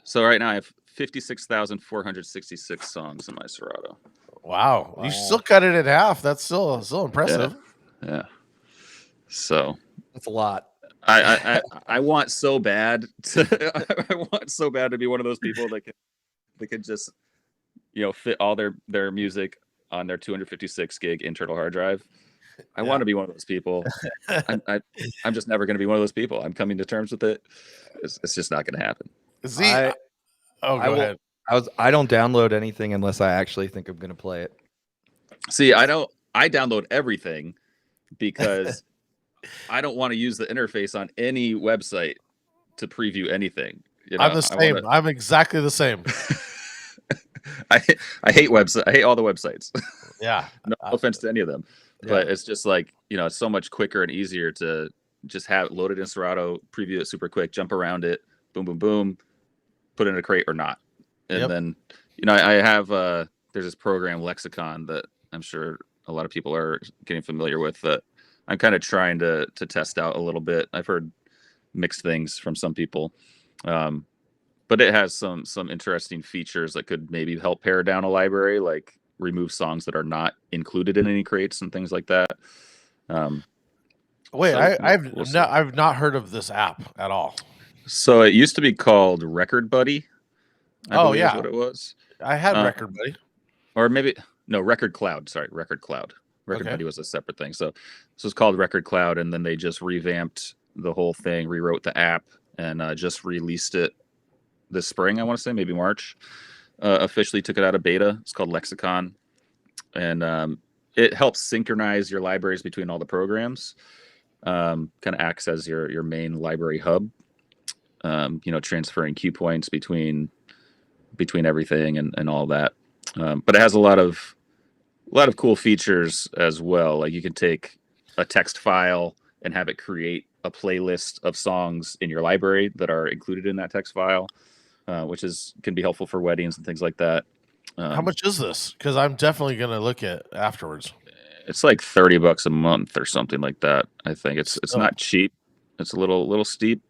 so right now I have 56,466 songs in my Serato. Wow. You still cut it in half. That's still impressive. Yeah. So That's a lot. I want so bad to be one of those people that can just fit all their music on their 256 gig internal hard drive. I want to be one of those people. I'm just never going to be one of those people. I'm coming to terms with it. It's just not going to happen. Go ahead. I don't download anything unless I actually think I'm going to play it. See, I download everything because I don't want to use the interface on any website to preview anything. I'm the same. I'm exactly the same. I hate websites. I hate all the websites. Yeah. No offense to any of them, but it's just like, it's so much quicker and easier to just have it loaded in Serato, preview it super quick, jump around it, boom, boom, boom, put it in a crate or not. And then, I have, there's this program Lexicon that I'm sure a lot of people are getting familiar with that I'm kind of trying to test out a little bit. I've heard mixed things from some people. But it has some interesting features that could maybe help pare down a library, like remove songs that are not included in any crates and things like that. Wait, I've not heard of this app at all. So it used to be called Record Buddy. I believe is what it was. I had Record Buddy. Or maybe Record Cloud. Sorry, Record Cloud. Record Buddy was a separate thing. So this was called Record Cloud, and then they just revamped the whole thing, rewrote the app, and just released it this spring, I want to say, maybe March. Officially took it out of beta. It's called Lexicon. And it helps synchronize your libraries between all the programs. Kind of acts as your main library hub. Transferring cue points between everything and all that. But it has a lot of cool features as well. Like you can take a text file and have it create a playlist of songs in your library that are included in that text file. Which can be helpful for weddings and things like that. How much is this? Because I'm definitely going to look at afterwards. It's like $30 a month or something like that. I think it's not cheap. It's a little steep.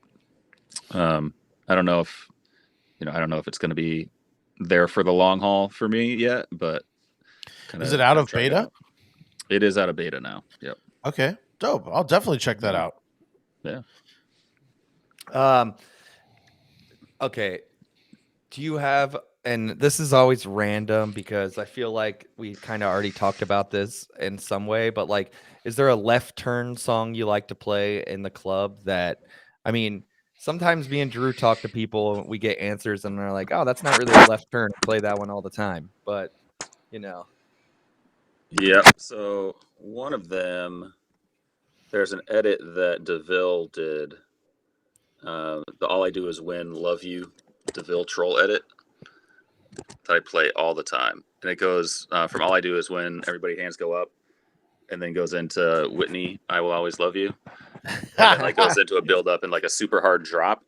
I don't know if it's going to be there for the long haul for me yet, but is it out of beta? It is out of beta now. Yep. Okay, dope. I'll definitely check that out. Yeah. Okay. Do you have and this is always random because I feel like we kind of already talked about this in some way, but like, is there a left turn song you like to play in the club that, I mean, sometimes me and Drew talk to people, we get answers and they're like, oh, that's not really a left turn. I play that one all the time. But, you know, Yep. So one of them, there's an edit that DeVille did. The All I Do Is Win, Love You, DeVille troll edit that I play all the time. And it goes from All I Do Is Win, everybody hands go up, and then goes into Whitney, I Will Always Love You. And then like goes into a build up and like a super hard drop.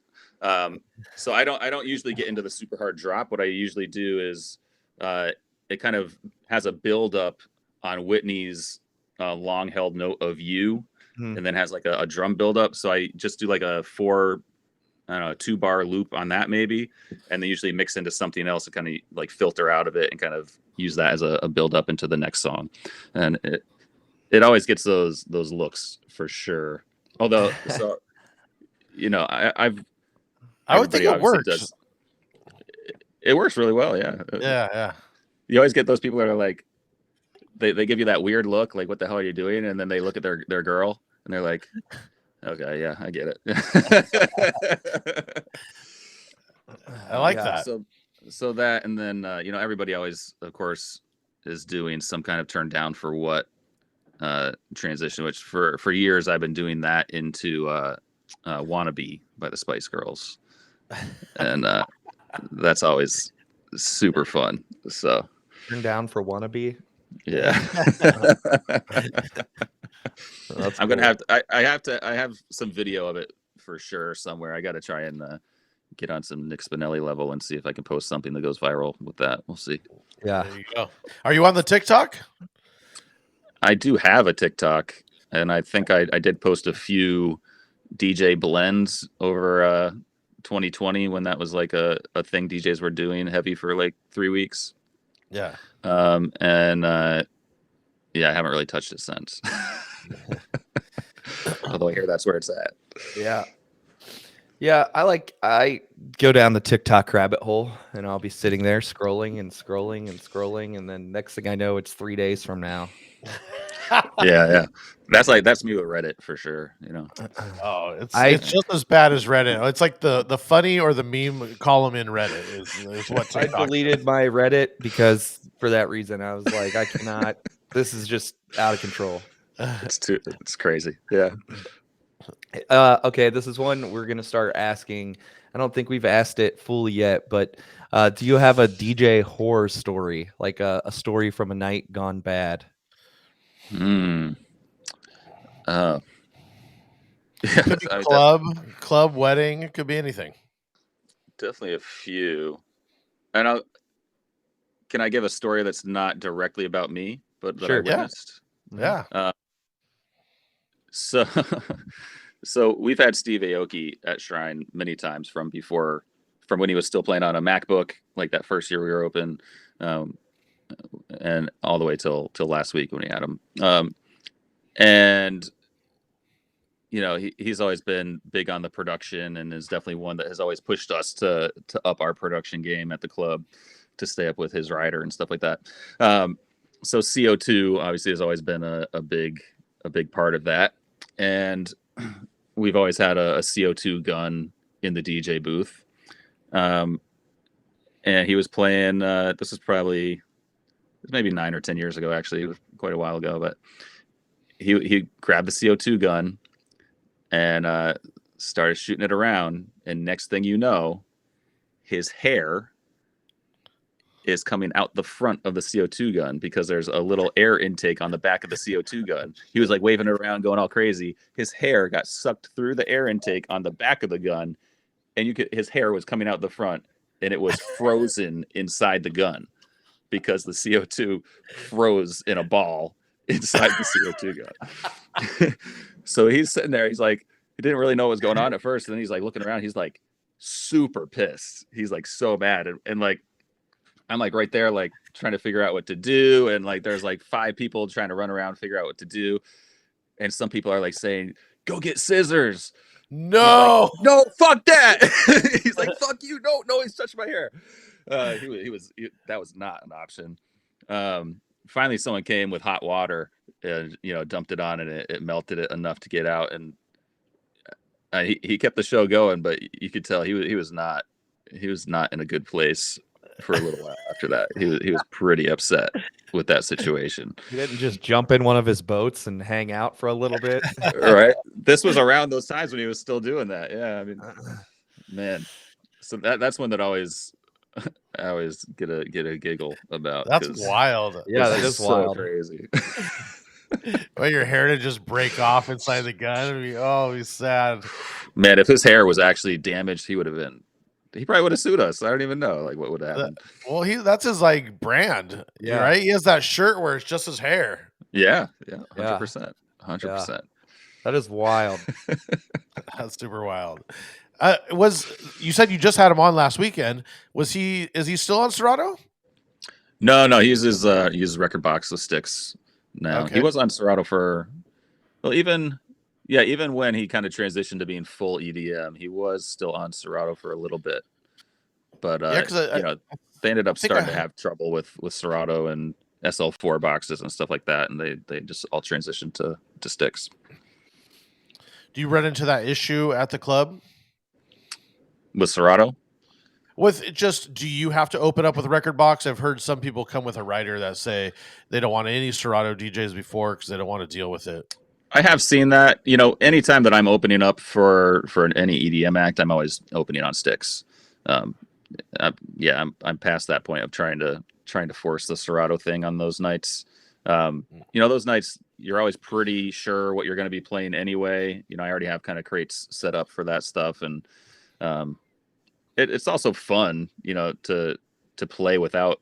So I don't usually get into the super hard drop. What I usually do is it kind of has a build up on Whitney's long held note of You, and then has like a drum build up. So I just do like a 2-bar loop on that maybe, and then usually mix into something else to kind of like filter out of it and kind of use that as a build up into the next song. And it always gets those looks for sure. Although, so you know, I would think it works. It works really well, yeah. Yeah. You always get those people that are like, they give you that weird look, like, what the hell are you doing? And then they look at their girl and they're like, okay, yeah, I get it. I like that. So that, and then you know, everybody always, of course, is doing some kind of turn down for what transition, which for years I've been doing that into Wannabe by the Spice Girls, and that's always super fun. So turn down for Wannabe. Yeah. That's I'm cool. gonna I have some video of it for sure somewhere. I got to try and get on some Nick Spinelli level and see if I can post something that goes viral with that. We'll see. Yeah. There you go. Are you on the TikTok? I do have a TikTok, and I think I did post a few DJ blends over 2020 when that was like a thing DJs were doing heavy for like 3 weeks. Yeah. And yeah, I haven't really touched it since. Although I hear that's where it's at. Yeah. Yeah, I go down the TikTok rabbit hole and I'll be sitting there scrolling and scrolling and scrolling, and then next thing I know, it's 3 days from now. Yeah. That's me with Reddit for sure, you know. Oh, it's just as bad as Reddit. It's like the funny or the meme column in Reddit is what I TikTok deleted my Reddit because for that reason I was like, I cannot. This is just out of control. It's crazy. Yeah. Okay, this is one we're gonna start asking. I don't think we've asked it fully yet, but do you have a DJ horror story, like a story from a night gone bad? It could be club, wedding. It could be anything. Definitely a few. And can I give a story that's not directly about me, but that I Sure. witnessed? Yeah. So we've had Steve Aoki at Shrine many times from when he was still playing on a MacBook, like that first year we were open, and all the way till last week when we had him. And you know, he's always been big on the production and is definitely one that has always pushed us to up our production game at the club to stay up with his rider and stuff like that. So CO2 obviously has always been a big part of that. And we've always had a CO2 gun in the DJ booth. And he was playing, this was maybe 9 or 10 years ago, actually. It was quite a while ago, but he grabbed the CO2 gun and started shooting it around. And next thing you know, his hair is coming out the front of the CO2 gun because there's a little air intake on the back of the CO2 gun. He was like waving it around, going all crazy. His hair got sucked through the air intake on the back of the gun, and his hair was coming out the front, and it was frozen inside the gun because the CO2 froze in a ball inside the CO2 gun. So he's sitting there. He's like, he didn't really know what was going on at first. And then he's like looking around. He's like super pissed. He's like so mad. And like, I'm like right there, like trying to figure out what to do. And like, there's like 5 people trying to run around, figure out what to do. And some people are like saying, go get scissors. No, like, no, fuck that. He's like, fuck you. No, he's touching my hair. That was not an option. Finally, someone came with hot water and dumped it on, and it melted it enough to get out. And he kept the show going, but you could tell he was not in a good place for a little while after that. He was pretty upset with that situation. He didn't just jump in one of his boats and hang out for a little bit. Right. This was around those times when he was still doing that. Yeah, I mean, man. So that's one that I always get a giggle about. That's 'cause wild. Yeah, that it's is so wild. crazy. Well, your hair to just break off inside the gun. It'd be sad. Man, if his hair was actually damaged, he probably would have sued us. I don't even know like what would happen. Well, that's his like brand, Yeah. right? He has that shirt where it's just his hair. Yeah, 100%. 100%. That is wild. That's super wild. You said you just had him on last weekend? Is he still on Serato? No, he uses record box with sticks now. Okay. He was on Serato for even when he kind of transitioned to being full EDM, he was still on Serato for a little bit. But they ended up starting to have trouble with Serato and SL4 boxes and stuff like that, and they just all transitioned to sticks. Do you run into that issue at the club With Serato? do you have to open up with a record box? I've heard some people come with a writer that say they don't want any Serato DJs before because they don't want to deal with it. I have seen that. Anytime that I'm opening up for any EDM act, I'm always opening on sticks. I'm past that point of trying to force the Serato thing on those nights. Those nights you're always pretty sure what you're going to be playing anyway. I already have kind of crates set up for that stuff, and it's also fun, to play without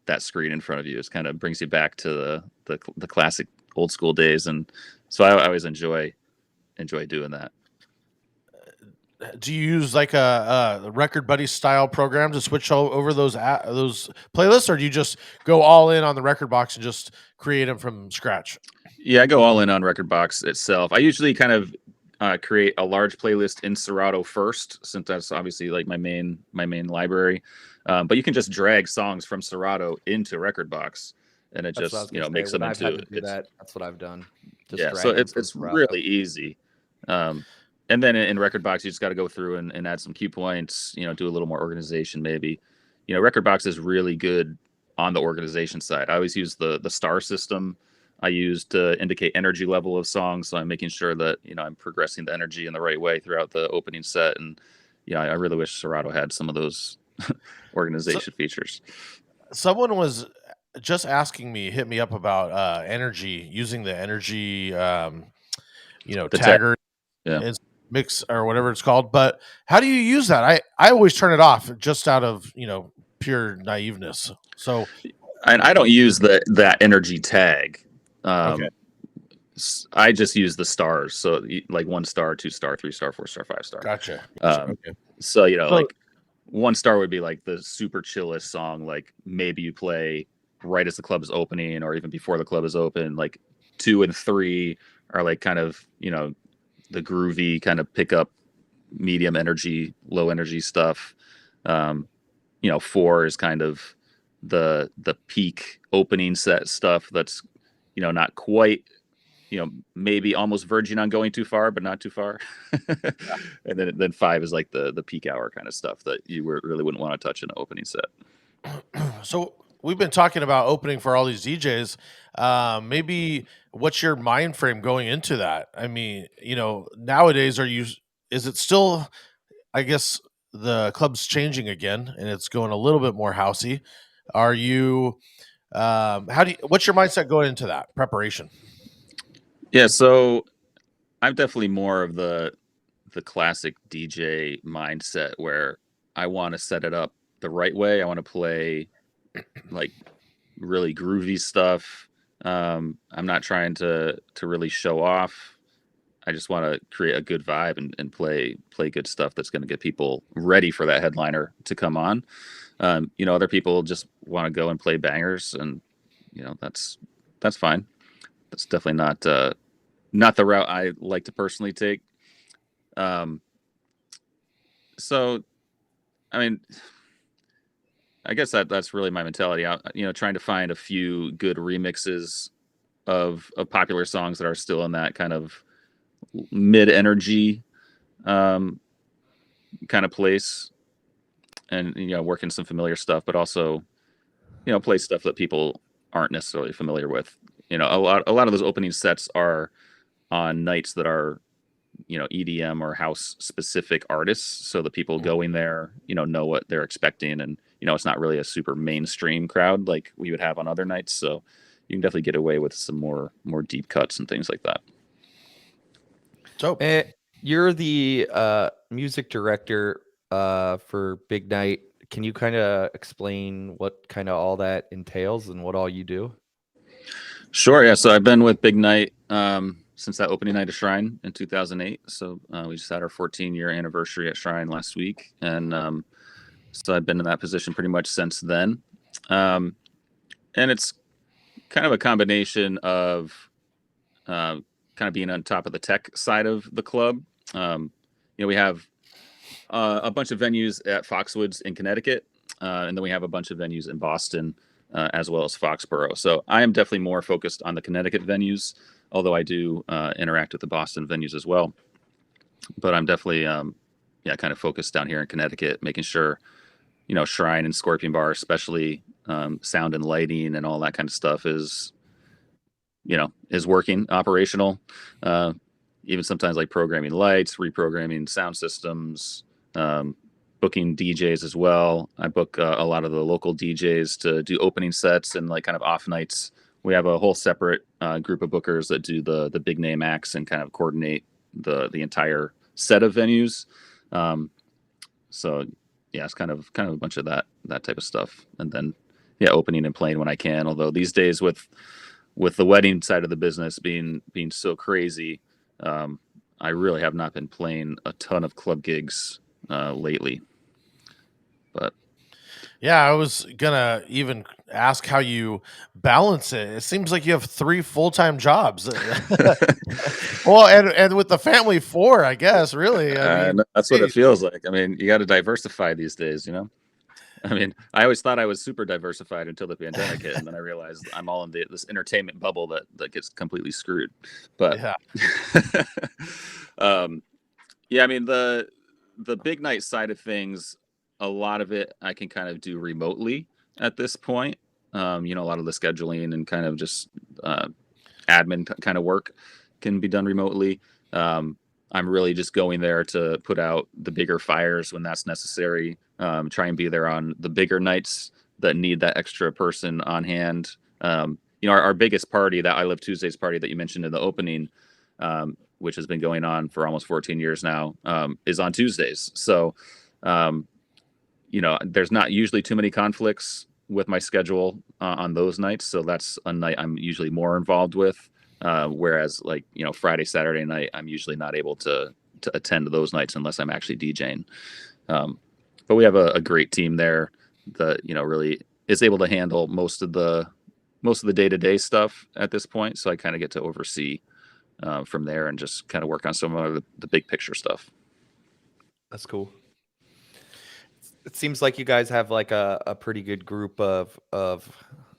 that screen in front of you. It kind of brings you back to the classic old school days, and so I always enjoy doing that. Do you use like a Record Buddy style program to switch over those playlists, or do you just go all in on the record box and just create them from scratch? Yeah, I go all in on record box itself. I usually kind of create a large playlist in Serato first, since that's obviously like my main library. But you can just drag songs from Serato into record box, and it just makes them into. That's what I've done. So it's really easy. And then in record box, you just got to go through and add some cue points. Do a little more organization maybe. Record box is really good on the organization side. I always use the star system. I use to indicate energy level of songs, so I'm making sure that I'm progressing the energy in the right way throughout the opening set. And I really wish Serato had some of those organization features. Someone was just hit me up about energy, using the energy, tagger, and mix or whatever it's called. But how do you use that? I always turn it off just out of pure naiveness. So, and I don't use that energy tag. Okay. I just use the stars. So like 1 star, 2 star, 3 star, 4 star, 5 star. Gotcha. Okay. So like 1 star would be like the super chillest song. Like maybe you play right as the club is opening, or even before the club is open. Like 2 and 3 are like kind of the groovy kind of pick up medium energy, low energy stuff. 4 is kind of the peak opening set stuff that's not quite maybe almost verging on going too far, but not too far. And then 5 is like the peak hour kind of stuff that you really wouldn't want to touch in an opening set. So we've been talking about opening for all these DJs. Maybe what's your mind frame going into that? I mean, nowadays is it still, I guess the club's changing again and it's going a little bit more housey. Are you, what's your mindset going into that preparation? Yeah. So I'm definitely more of the classic DJ mindset where I want to set it up the right way. I want to play like really groovy stuff. I'm not trying to really show off. I just want to create a good vibe and play good stuff that's going to get people ready for that headliner to come on. Other people just want to go and play bangers, and that's fine. That's definitely not the route I like to personally take. So, I mean, I guess that's really my mentality. Trying to find a few good remixes of popular songs that are still in that kind of mid energy kind of place, and working some familiar stuff, but also play stuff that people aren't necessarily familiar with. A lot of those opening sets are on nights that are EDM or house specific artists, so the people going there know what they're expecting, and it's not really a super mainstream crowd like we would have on other nights, so you can definitely get away with some more deep cuts and things like that. Dope. You're the music director for Big Night. Can you kind of explain what kind of all that entails and what all you do? Sure. Yeah. So I've been with Big Night since that opening night of Shrine in 2008. So we just had our 14-year anniversary at Shrine last week, and so I've been in that position pretty much since then. And it's kind of a combination of kind of being on top of the tech side of the club. We have a bunch of venues at Foxwoods in Connecticut, and then we have a bunch of venues in Boston, as well as Foxborough. So I am definitely more focused on the Connecticut venues, although I do interact with the Boston venues as well. But I'm definitely, kind of focused down here in Connecticut, making sure, Shrine and Scorpion Bar, especially sound and lighting and all that kind of stuff is working, operational. Even sometimes like programming lights, reprogramming sound systems, booking DJs as well. I book a lot of the local DJs to do opening sets and like kind of off nights. We have a whole separate group of bookers that do the big name acts and kind of coordinate the entire set of venues. So yeah, it's kind of a bunch of that type of stuff. And then opening and playing when I can. Although these days with the wedding side of the business being so crazy, I really have not been playing a ton of club gigs lately. But yeah, I was gonna even ask how you balance it. It seems like you have 3 full-time jobs. Well, and with the family 4, I guess, really. I mean, that's what it feels like. I mean, you got to diversify these days, I mean, I always thought I was super diversified until the pandemic hit, and then I realized I'm all in this entertainment bubble that gets completely screwed. But yeah. I mean, the Big Night side of things, a lot of it I can kind of do remotely at this point. A lot of the scheduling and kind of just admin kind of work can be done remotely. I'm really just going there to put out the bigger fires when that's necessary. Try and be there on the bigger nights that need that extra person on hand. Our biggest party, that I Live Tuesdays party that you mentioned in the opening, which has been going on for almost 14 years now, is on Tuesdays. So, there's not usually too many conflicts with my schedule on those nights. So that's a night I'm usually more involved with. Whereas like, Friday, Saturday night, I'm usually not able to attend those nights unless I'm actually DJing. But we have a great team there that, really is able to handle most of the day-to-day stuff at this point. So I kind of get to oversee from there and just kind of work on some of the big picture stuff. That's cool. It seems like you guys have like a pretty good group of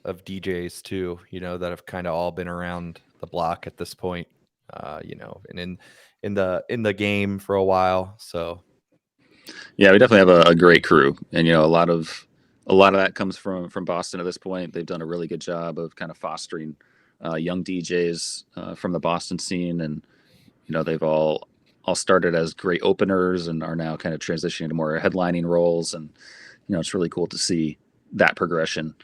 DJs too, that have kind of all been around the block at this point, and in the game for a while. So yeah, we definitely have a great crew, and a lot of that comes from Boston at this point. They've done a really good job of kind of fostering young DJs from the Boston scene, and they've all started as great openers and are now kind of transitioning to more headlining roles, and it's really cool to see that progression.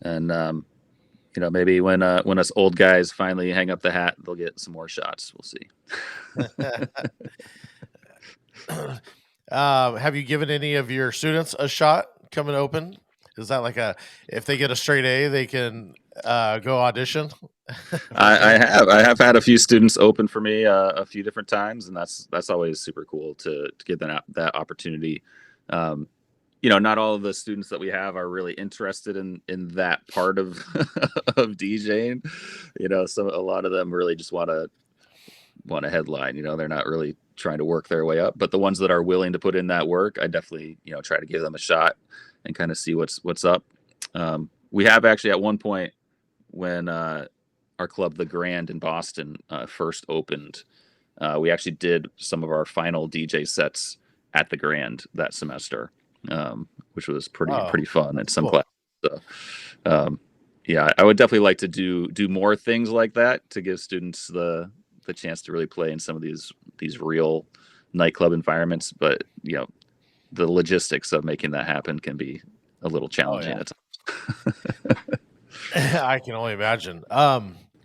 And maybe when us old guys finally hang up the hat, they'll get some more shots. We'll see. Have you given any of your students a shot coming open? Is that like if they get a straight A, they can go audition? I have had a few students open for me a few different times, and that's always super cool to give them that opportunity. Not all of the students that we have are really interested in that part of of DJing. A lot of them really just want to headline. They're not really trying to work their way up. But the ones that are willing to put in that work, I definitely, try to give them a shot and kind of see what's up. We have actually at one point when our club, the Grand in Boston, first opened, we actually did some of our final DJ sets at the Grand that semester, which was pretty fun at some cool. class. So, yeah, I would definitely like to do more things like that to give students the chance to really play in some of these real nightclub environments. But the logistics of making that happen can be a little challenging at times. I can only imagine.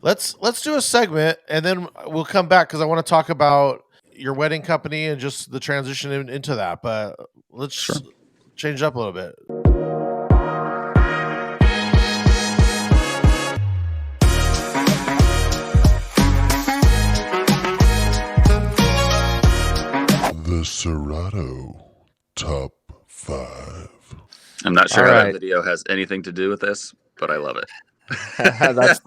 Let's do a segment and then we'll come back because I want to talk about your wedding company and just the transition into that. But let's change up a little bit. The Serato Top 5. I'm not sure All how right. that video has anything to do with this, but I love it. That's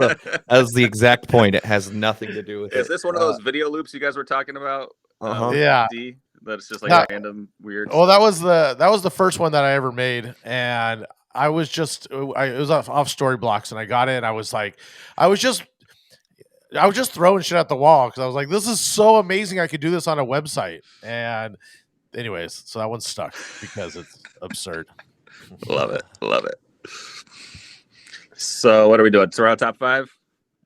the exact point. It has nothing to do with it. Is this one of those video loops you guys were talking about? Uh-huh. Yeah. D? That's just like random weird. Well, that was the first one that I ever made, and I was just it was off Story Blocks, and I got it, and I was just throwing shit at the wall because I was like, this is so amazing. I could do this on a website. And anyways, so that one stuck because it's absurd. Love it. So what are we doing? Serato top 5?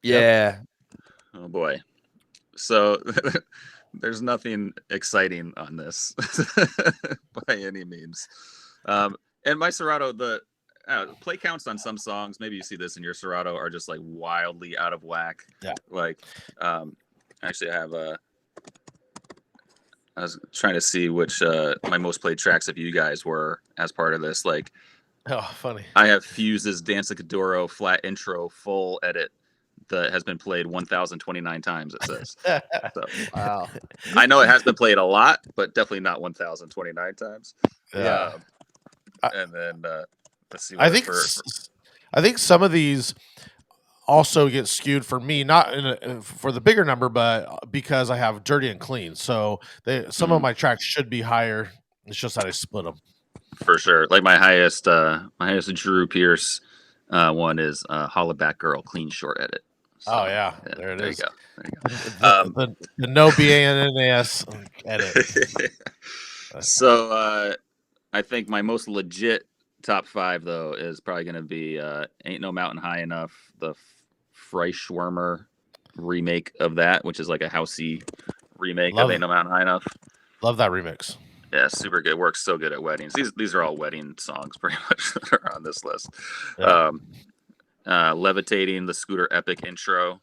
Yeah. Oh boy. So there's nothing exciting on this by any means. And my Serato, the play counts on some songs, maybe you see this in your Serato, are just like wildly out of whack. Yeah. Like, actually, I was trying to see which my most played tracks of you guys were as part of this. Like, Oh, funny. I have Fuse's Dance Like a Doro flat intro full edit that has been played 1,029 times, it says. So, Wow. I know it has been played a lot, but definitely not 1,029 times. Yeah. And then let's see. I think some of these also get skewed for me, not for the bigger number, but because I have dirty and clean. So some of my tracks should be higher. It's just that I split them. For sure. Like my highest Drew Pierce one is Hollaback Girl clean short edit. So, Oh yeah, there it is. There you go. The no BANNAS edit. So I think my most legit top 5 though is probably going to be Ain't No Mountain High Enough, the Freischwärmer remake of that, which is like a housey remake of Ain't No Mountain High Enough. Love that remix. Yeah, super good. Works so good at weddings. These are all wedding songs pretty much that are on this list. Yeah. Levitating, the Scooter Epic intro.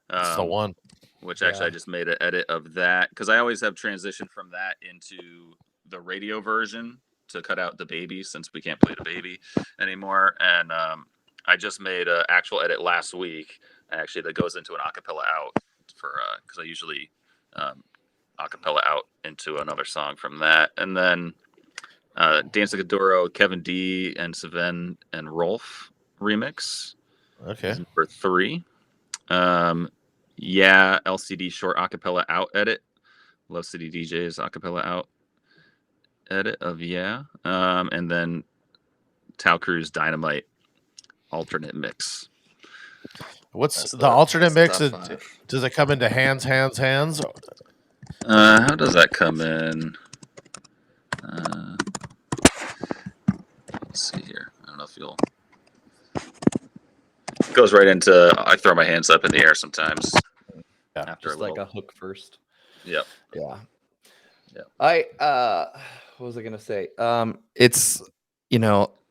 That's the one. Which actually I just made an edit of that because I always have transitioned from that into the radio version to cut out the baby since we can't play the baby anymore. And I just made an actual edit last week, actually, that goes into an acapella out for because I usually acapella out into another song from that. And then Dance Like a Doro, Kevin D and Sven and Rolf remix. Okay. Number 3. Yeah, LCD short acapella out edit. Love City DJs acapella out edit of Yeah. And then Tau Cruz Dynamite alternate mix. What's the alternate mix? Does it come into hands? How does that come in? Let's see here. I don't know if you'll. It goes right into. I throw my hands up in the air sometimes. Yeah, after Just like a hook first. Yep. Yeah. Yeah. What was I gonna say? It's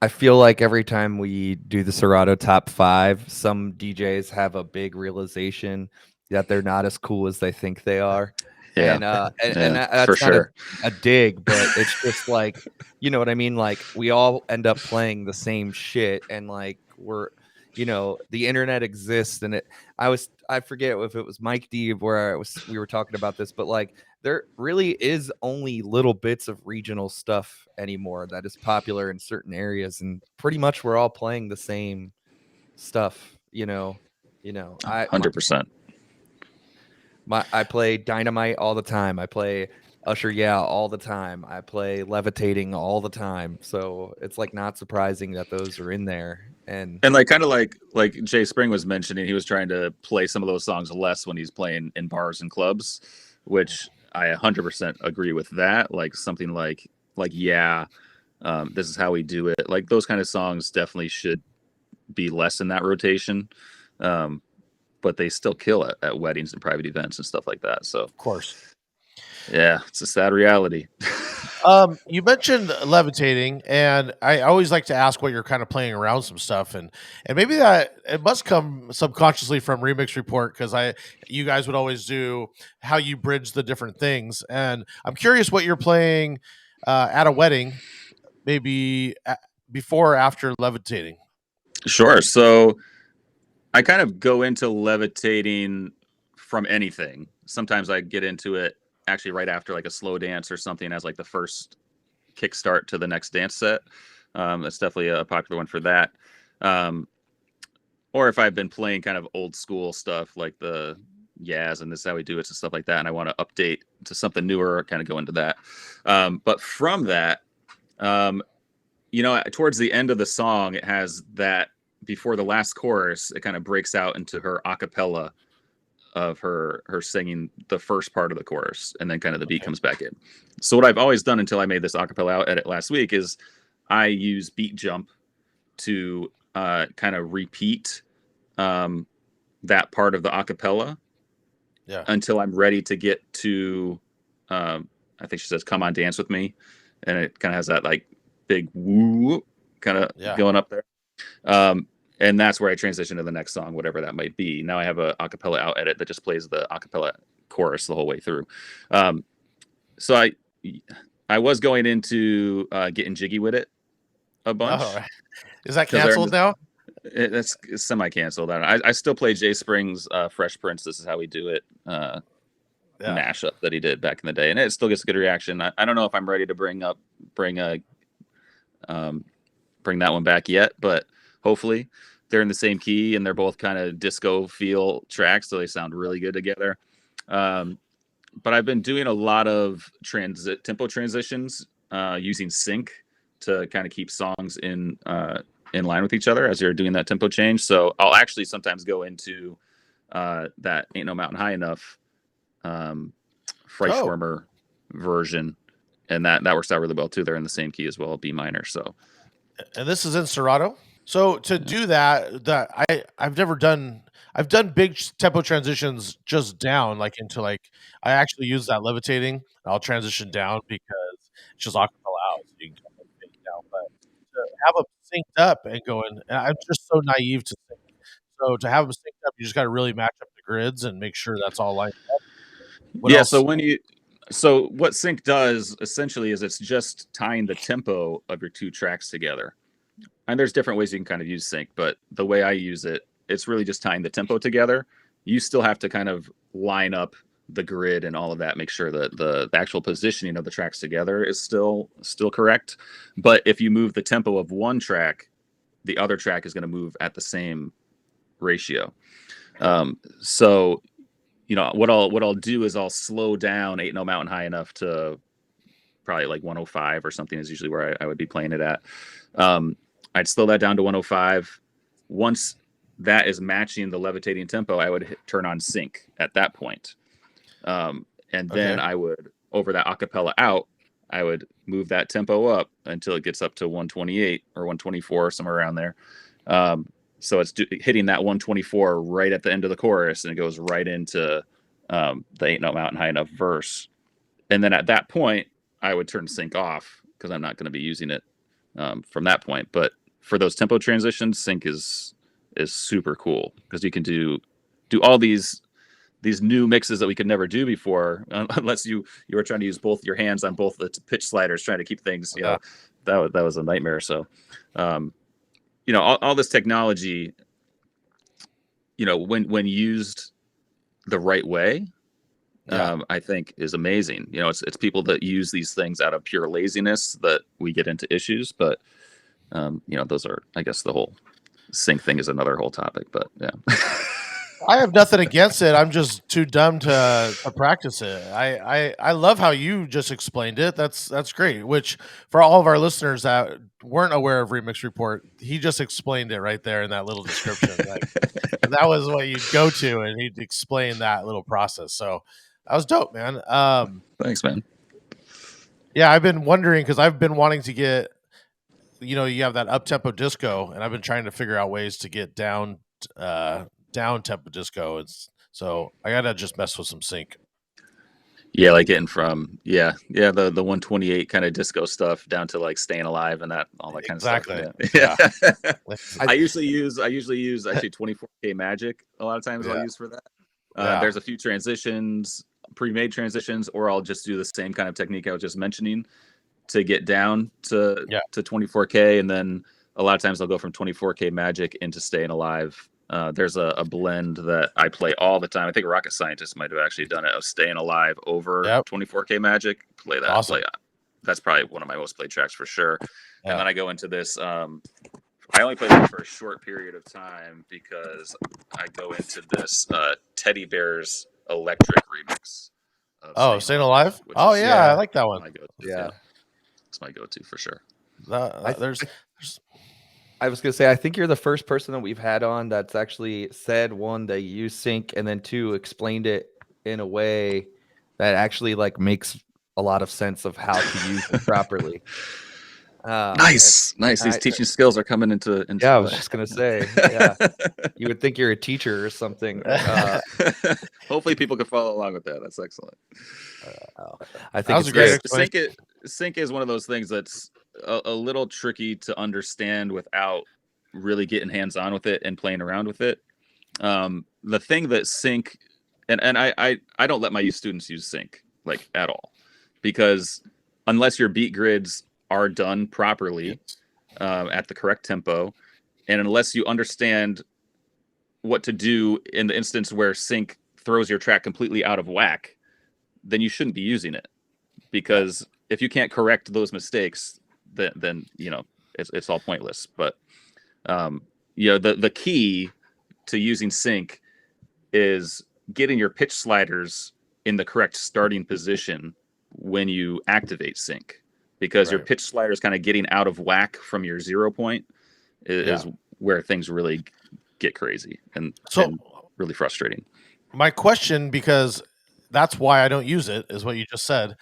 I feel like every time we do the Serato top 5, some DJs have a big realization that they're not as cool as they think they are. Yeah. And that's for not sure. a dig, but it's just like, you know what I mean? Like we all end up playing the same shit and like we're, the internet exists and I forget if it was Mike D where we were talking about this, but like there really is only little bits of regional stuff anymore that is popular in certain areas. And pretty much we're all playing the same stuff, 100%. I play Dynamite all the time. I play Usher, yeah, all the time. I play Levitating all the time. So it's like not surprising that those are in there. And And kind of like Jay Spring was mentioning, he was trying to play some of those songs less when he's playing in bars and clubs, which I 100% agree with that. Like something like yeah, this is how we do it. Like those kind of songs definitely should be less in that rotation. But they still kill it at weddings and private events and stuff like that. So Of course. yeah, it's a sad reality. You mentioned levitating, and I always like to ask what you're kind of playing around some stuff, and maybe that it must come subconsciously from Remix Report because you guys would always do how you bridge the different things, and I'm curious what you're playing at a wedding, maybe before or after levitating. Sure. So I kind of go into levitating from anything. Sometimes I get into it actually right after like a slow dance or something as like the first kickstart to the next dance set. That's definitely a popular one for that. Or if I've been playing kind of old school stuff like the Yaz and This Is How We Do It and stuff like that, and I want to update to something newer, kind of go into that. But from that, towards the end of the song, it has that before the last chorus, it kind of breaks out into her a cappella of her singing the first part of the chorus, and then kind of the beat comes back in. So what I've always done until I made this a cappella out edit last week is I use beat jump to kind of repeat that part of the a cappella until I'm ready to get to I think she says come on dance with me, and it kind of has that like big woo kind of going up there. And that's where I transition to the next song, whatever that might be. Now I have a acapella out edit that just plays the acapella chorus the whole way through. So I was going into getting jiggy with it a bunch. Oh, is that canceled now? That's semi-canceled. I still play Jay Spring's Fresh Prince, This Is How We Do It mashup that he did back in the day, and it still gets a good reaction. I don't know if I'm ready to bring that one back yet, but hopefully they're in the same key and they're both kind of disco feel tracks, so they sound really good together. But I've been doing a lot of tempo transitions using sync to kind of keep songs in line with each other as you're doing that tempo change. So I'll actually sometimes go into that Ain't No Mountain High Enough Freischwimmer version, and that works out really well too. They're in the same key as well, B minor. So, and this is in Serato. So to do that I've never done. I've done big tempo transitions just down, like into like I actually use that levitating. I'll transition down because it's just acapella out, so you can kind of fade down. But to have them synced up and going, and I'm just so naive to sync. So to have them synced up, you just got to really match up the grids and make sure that's all lined up. What else? So what sync does essentially is it's just tying the tempo of your two tracks together. And there's different ways you can kind of use sync, but the way I use it, it's really just tying the tempo together. You still have to kind of line up the grid and all of that, make sure that the actual positioning of the tracks together is still correct. But if you move the tempo of one track, the other track is going to move at the same ratio. So, what I'll do is I'll slow down Ain't No Mountain High Enough to probably like 105 or something is usually where I would be playing it at. I'd slow that down to 105. Once that is matching the levitating tempo, I would turn on sync at that point. And then I would, over that acapella out, I would move that tempo up until it gets up to 128 or 124, somewhere around there. So it's hitting that 124 right at the end of the chorus, and it goes right into the Ain't No Mountain High Enough verse. And then at that point, I would turn sync off because I'm not going to be using it from that point. But for those tempo transitions, sync is super cool because you can do all these new mixes that we could never do before, unless you were trying to use both your hands on both the pitch sliders, trying to keep things. That was a nightmare. So, all this technology, when used the right way, I think is amazing. It's people that use these things out of pure laziness that we get into issues, but those are, I guess, the whole sync thing is another whole topic, but yeah. I have nothing against it. I'm just too dumb to practice it. I love how you just explained it. That's great. Which for all of our listeners that weren't aware of Remix Report, he just explained it right there in that little description. Like that was what you'd go to, and he'd explain that little process. So that was dope, man. Thanks, man. Yeah, I've been wondering because I've been wanting to get, you have that up tempo disco, and I've been trying to figure out ways to get down tempo disco. So I gotta just mess with some sync. Yeah, like getting from the 128 kind of disco stuff down to like Staying Alive and that all that kind Exactly. of stuff. Yeah. Let's- I usually use actually 24K Magic a lot of times. Yeah. I'll use for that. Yeah. There's a few transitions, pre-made transitions, or I'll just do the same kind of technique I was just mentioning to get down to 24K, and then a lot of times I'll go from 24K Magic into Staying Alive. There's a blend that I play all the time. I think Rocket Scientist might have actually done it, of Staying Alive over 24K Magic. Play that. Awesome. That's probably one of my most played tracks for sure. Yeah. And then I go into this. I only play that for a short period of time because I go into this Teddy Bears Electric remix. Staying Alive? Oh, yeah, I like that one. Yeah. It's my go-to for sure. I was gonna say, I think you're the first person that we've had on that's actually said, one, they use sync, and then two, explained it in a way that actually like makes a lot of sense of how to use it properly. Nice. These teaching skills are coming into yeah, I was just gonna say, yeah, you would think you're a teacher or something. Hopefully, people can follow along with that. That's excellent. I think it's great. Sync is one of those things that's a little tricky to understand without really getting hands-on with it and playing around with it. The thing that sync, and I don't let my students use sync like at all, because unless your beat grids are done properly at the correct tempo, and unless you understand what to do in the instance where sync throws your track completely out of whack, then you shouldn't be using it, because if you can't correct those mistakes, then it's all pointless. But the key to using sync is getting your pitch sliders in the correct starting position when you activate sync, because your pitch sliders kind of getting out of whack from your 0 point is where things really get crazy and really frustrating. My question, because that's why I don't use it, is what you just said.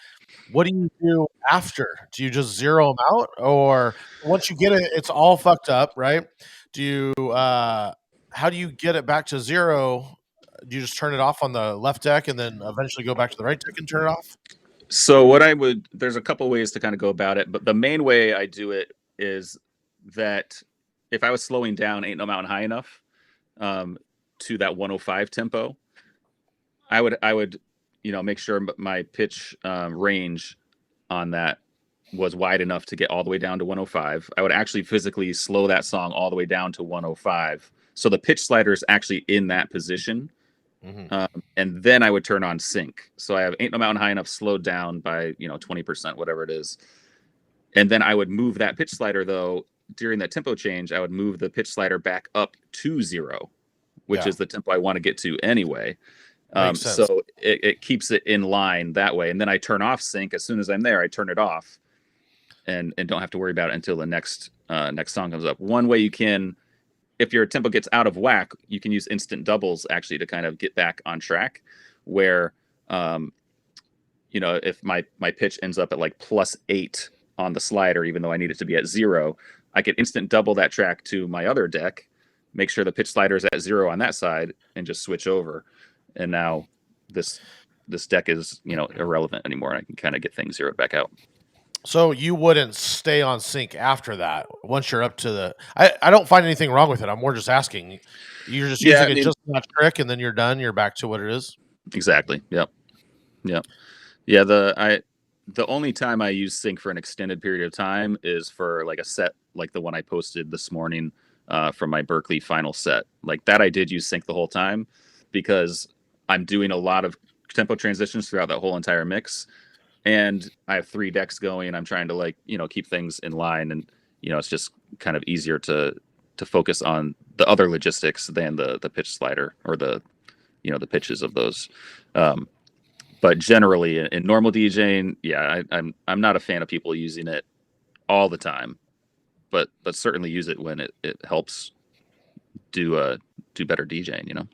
What do you do after? Do you just zero them out, or once you get it, it's all fucked up, right? Do you how do you get it back to zero? Do you just turn it off on the left deck and then eventually go back to the right deck and turn it off? So there's a couple ways to kind of go about it, but the main way I do it is that if I was slowing down Ain't No Mountain High enough to that 105 tempo, I would make sure my pitch range on that was wide enough to get all the way down to 105. I would actually physically slow that song all the way down to 105. So the pitch slider is actually in that position. Mm-hmm. And then I would turn on sync. So I have Ain't No Mountain High enough slowed down by 20%, whatever it is. And then I would move that pitch slider, though, during that tempo change, I would move the pitch slider back up to 0, which is the tempo I want to get to anyway. So it keeps it in line that way. And then I turn off sync. As soon as I'm there, I turn it off and don't have to worry about it until the next song comes up. One way you can, if your tempo gets out of whack, you can use instant doubles actually to kind of get back on track, where, if my pitch ends up at like +8 on the slider, even though I need it to be at 0, I can instant double that track to my other deck, make sure the pitch slider is at 0 on that side, and just switch over. And now this deck is irrelevant anymore, and I can kind of get things zeroed back out. So you wouldn't stay on sync after that once you're up to the. I don't find anything wrong with it. I'm more just asking. You're just using it just that trick, and then you're done. You're back to what it is. Exactly. Yep. Yeah. The only time I use sync for an extended period of time is for like a set like the one I posted this morning from my Berkeley final set. Like that, I did use sync the whole time because I'm doing a lot of tempo transitions throughout that whole entire mix. And I have 3 decks going. I'm trying to keep things in line, and it's just kind of easier to to focus on the other logistics than the pitch slider or the the pitches of those. But generally, in normal DJing, yeah, I'm not a fan of people using it all the time, but certainly use it when it helps do better DJing.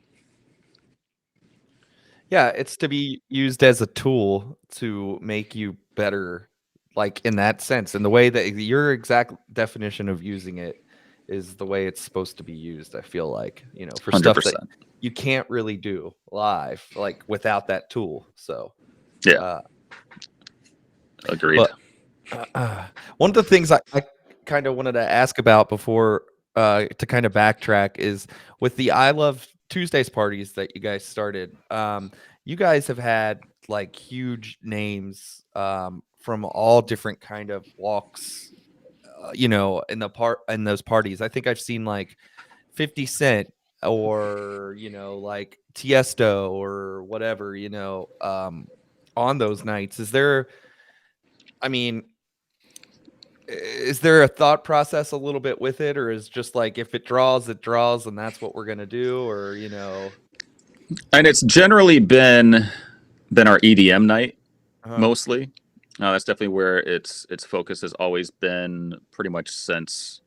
Yeah, it's to be used as a tool to make you better, like in that sense. And the way that your exact definition of using it is the way it's supposed to be used, I feel like, for stuff that 100%. you can't really do live, like without that tool. So, Yeah, agreed. but one of the things I kind of wanted to ask about before to kind of backtrack is with the I Love Tuesdays parties that you guys started. You guys have had like huge names from all different kind of walks, in those parties. I think I've seen like 50 Cent or like Tiesto or whatever, on those nights. I mean, is there a thought process a little bit with it, or is just like if it draws, it draws, and that's what we're gonna do, or And it's generally been our EDM night uh, mostly. That's definitely where its focus has always been, pretty much since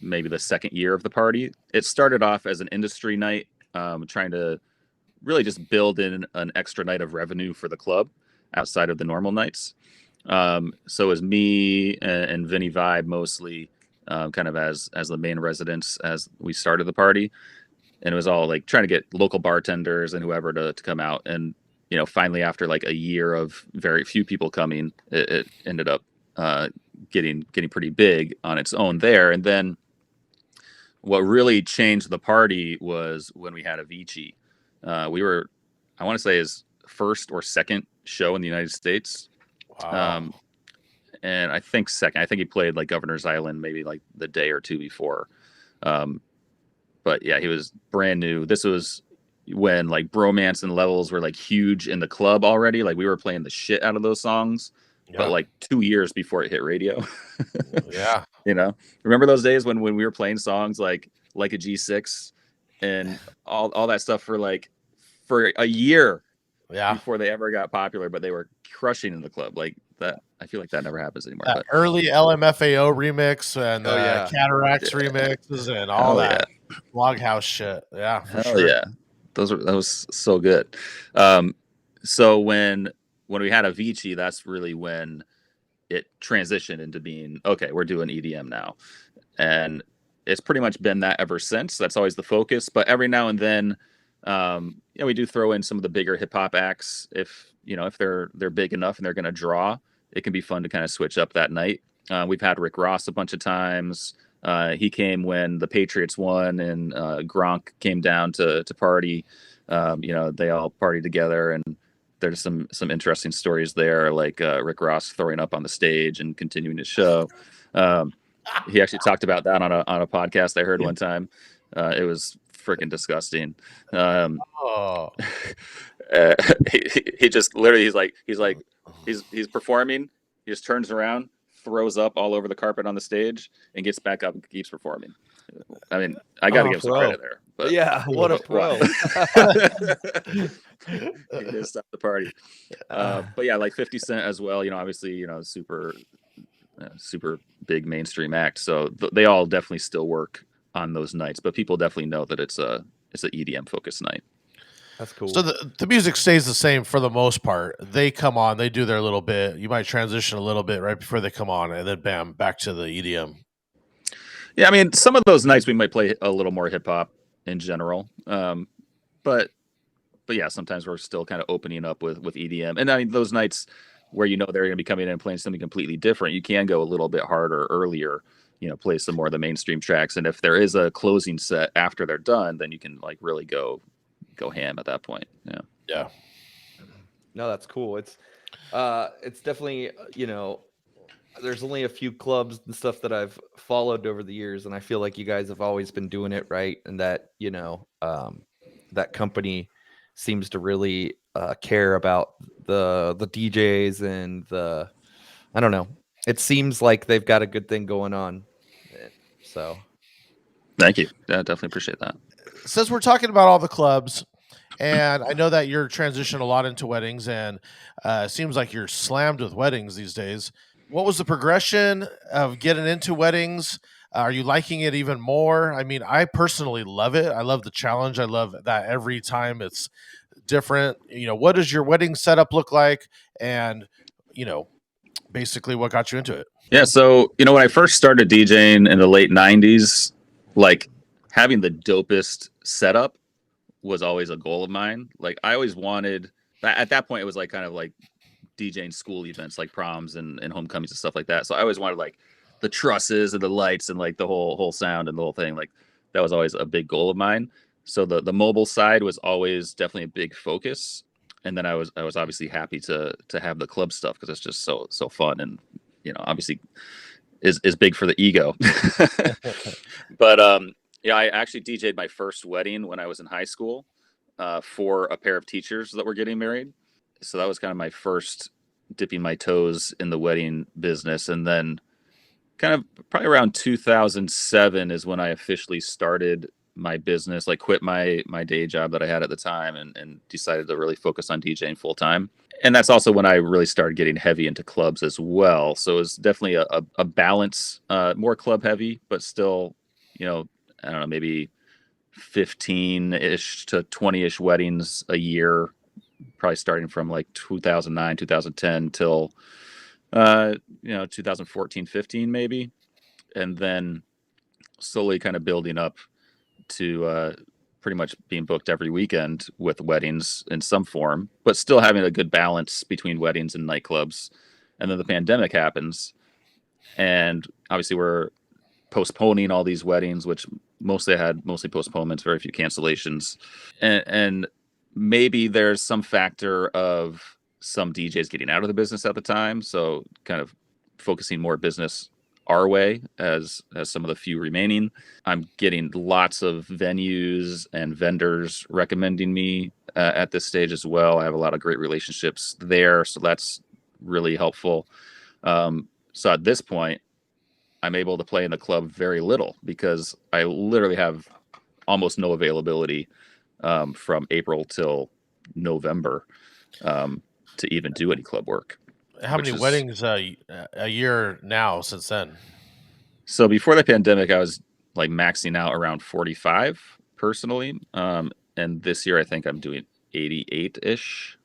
maybe the second year of the party. It started off as an industry night, trying to really just build in an extra night of revenue for the club outside of the normal nights. So it was me and Vinny Vibe mostly, kind of as the main residents as we started the party, and it was all like trying to get local bartenders and whoever to come out. And finally, after like a year of very few people coming, it ended up getting pretty big on its own there. And then what really changed the party was when we had Avicii. We were, I want to say, his first or second show in the United States. Wow. And I think second. I think he played like Governor's Island maybe like the day or two before. But yeah, he was brand new. This was when like Bromance and Levels were like huge in the club already. Like we were playing the shit out of those songs, but like 2 years before it hit radio. Yeah. Remember those days when we were playing songs like a G6 and all that stuff for a year Yeah. before they ever got popular, but they were crushing in the club like that. I feel like that never happens anymore. That But early LMFAO remix and yeah. Cataracts remixes and all Hell that Loghouse shit. Yeah, for Hell sure. yeah. That was so good. So when we had Avicii, that's really when it transitioned into being, okay, we're doing EDM now. And it's pretty much been that ever since. That's always the focus. But every now and then, we do throw in some of the bigger hip hop acts. If they're big enough and they're going to draw, it can be fun to kind of switch up that night. We've had Rick Ross a bunch of times. He came when the Patriots won, and Gronk came down to party. They all partied together, and there's some interesting stories there, like Rick Ross throwing up on the stage and continuing his show. He actually talked about that on a podcast I heard one time. It was freaking disgusting. He just literally he's performing. He just turns around, throws up all over the carpet on the stage, and gets back up and keeps performing. I mean, I got to give him some credit there. But yeah, what a pro! He did stop the party. But yeah, like 50 Cent as well. Obviously, super big mainstream act. So they all definitely still work on those nights. But people definitely know that it's an EDM focused night. That's cool. So the music stays the same for the most part. They come on, they do their little bit. You might transition a little bit right before they come on, and then bam, back to the EDM. Yeah, I mean, some of those nights we might play a little more hip hop in general, but yeah, sometimes we're still kind of opening up with EDM. And I mean, those nights where they're going to be coming in and playing something completely different, you can go a little bit harder earlier. Play some more of the mainstream tracks, and if there is a closing set after they're done, then you can like really go ham at that point. Yeah. No, that's cool. It's definitely, there's only a few clubs and stuff that I've followed over the years, and I feel like you guys have always been doing it right, and that that company seems to really care about the DJs and I don't know. It seems like they've got a good thing going on. So Thank you. Yeah, definitely appreciate that. Since we're talking about all the clubs, and I know that you're transitioning a lot into weddings, and it seems like you're slammed with weddings these days. What was the progression of getting into weddings? Are you liking it even more? I mean, I personally love it. I love the challenge. I love that every time it's different. What does your wedding setup look like? And, basically what got you into it? Yeah, so when I first started DJing in the late '90s, like having the dopest setup was always a goal of mine. Like I always wanted. At that point, it was like kind of like DJing school events, like proms and homecomings and stuff like that. So I always wanted like the trusses and the lights and like the whole sound and the whole thing. Like that was always a big goal of mine. So the mobile side was always definitely a big focus. And then I was obviously happy to have the club stuff because it's just so fun and obviously is big for the ego. But yeah, I actually DJ'd my first wedding when I was in high school for a pair of teachers that were getting married. So that was kind of my first dipping my toes in the wedding business. And then kind of probably around 2007 is when I officially started my business, like quit my day job that I had at the time and decided to really focus on DJing full time. And that's also when I really started getting heavy into clubs as well. So it's definitely a balance, more club heavy, but still, I don't know, maybe 15-ish to 20-ish weddings a year, probably starting from like 2009, 2010 till 2014, 15 maybe. And then slowly kind of building up to pretty much being booked every weekend with weddings in some form, but still having a good balance between weddings and nightclubs. And then the pandemic happens, and obviously we're postponing all these weddings, which mostly postponements, very few cancellations, and maybe there's some factor of some DJs getting out of the business at the time, so kind of focusing more business our way as some of the few remaining. I'm getting lots of venues and vendors recommending me at this stage as well. I have a lot of great relationships there, so that's really helpful. So at this point, I'm able to play in the club very little because I literally have almost no availability from April till November to even do any club work. How many weddings a year now since then? So before the pandemic, I was like maxing out around 45 personally. And this year, I think I'm doing 88-ish.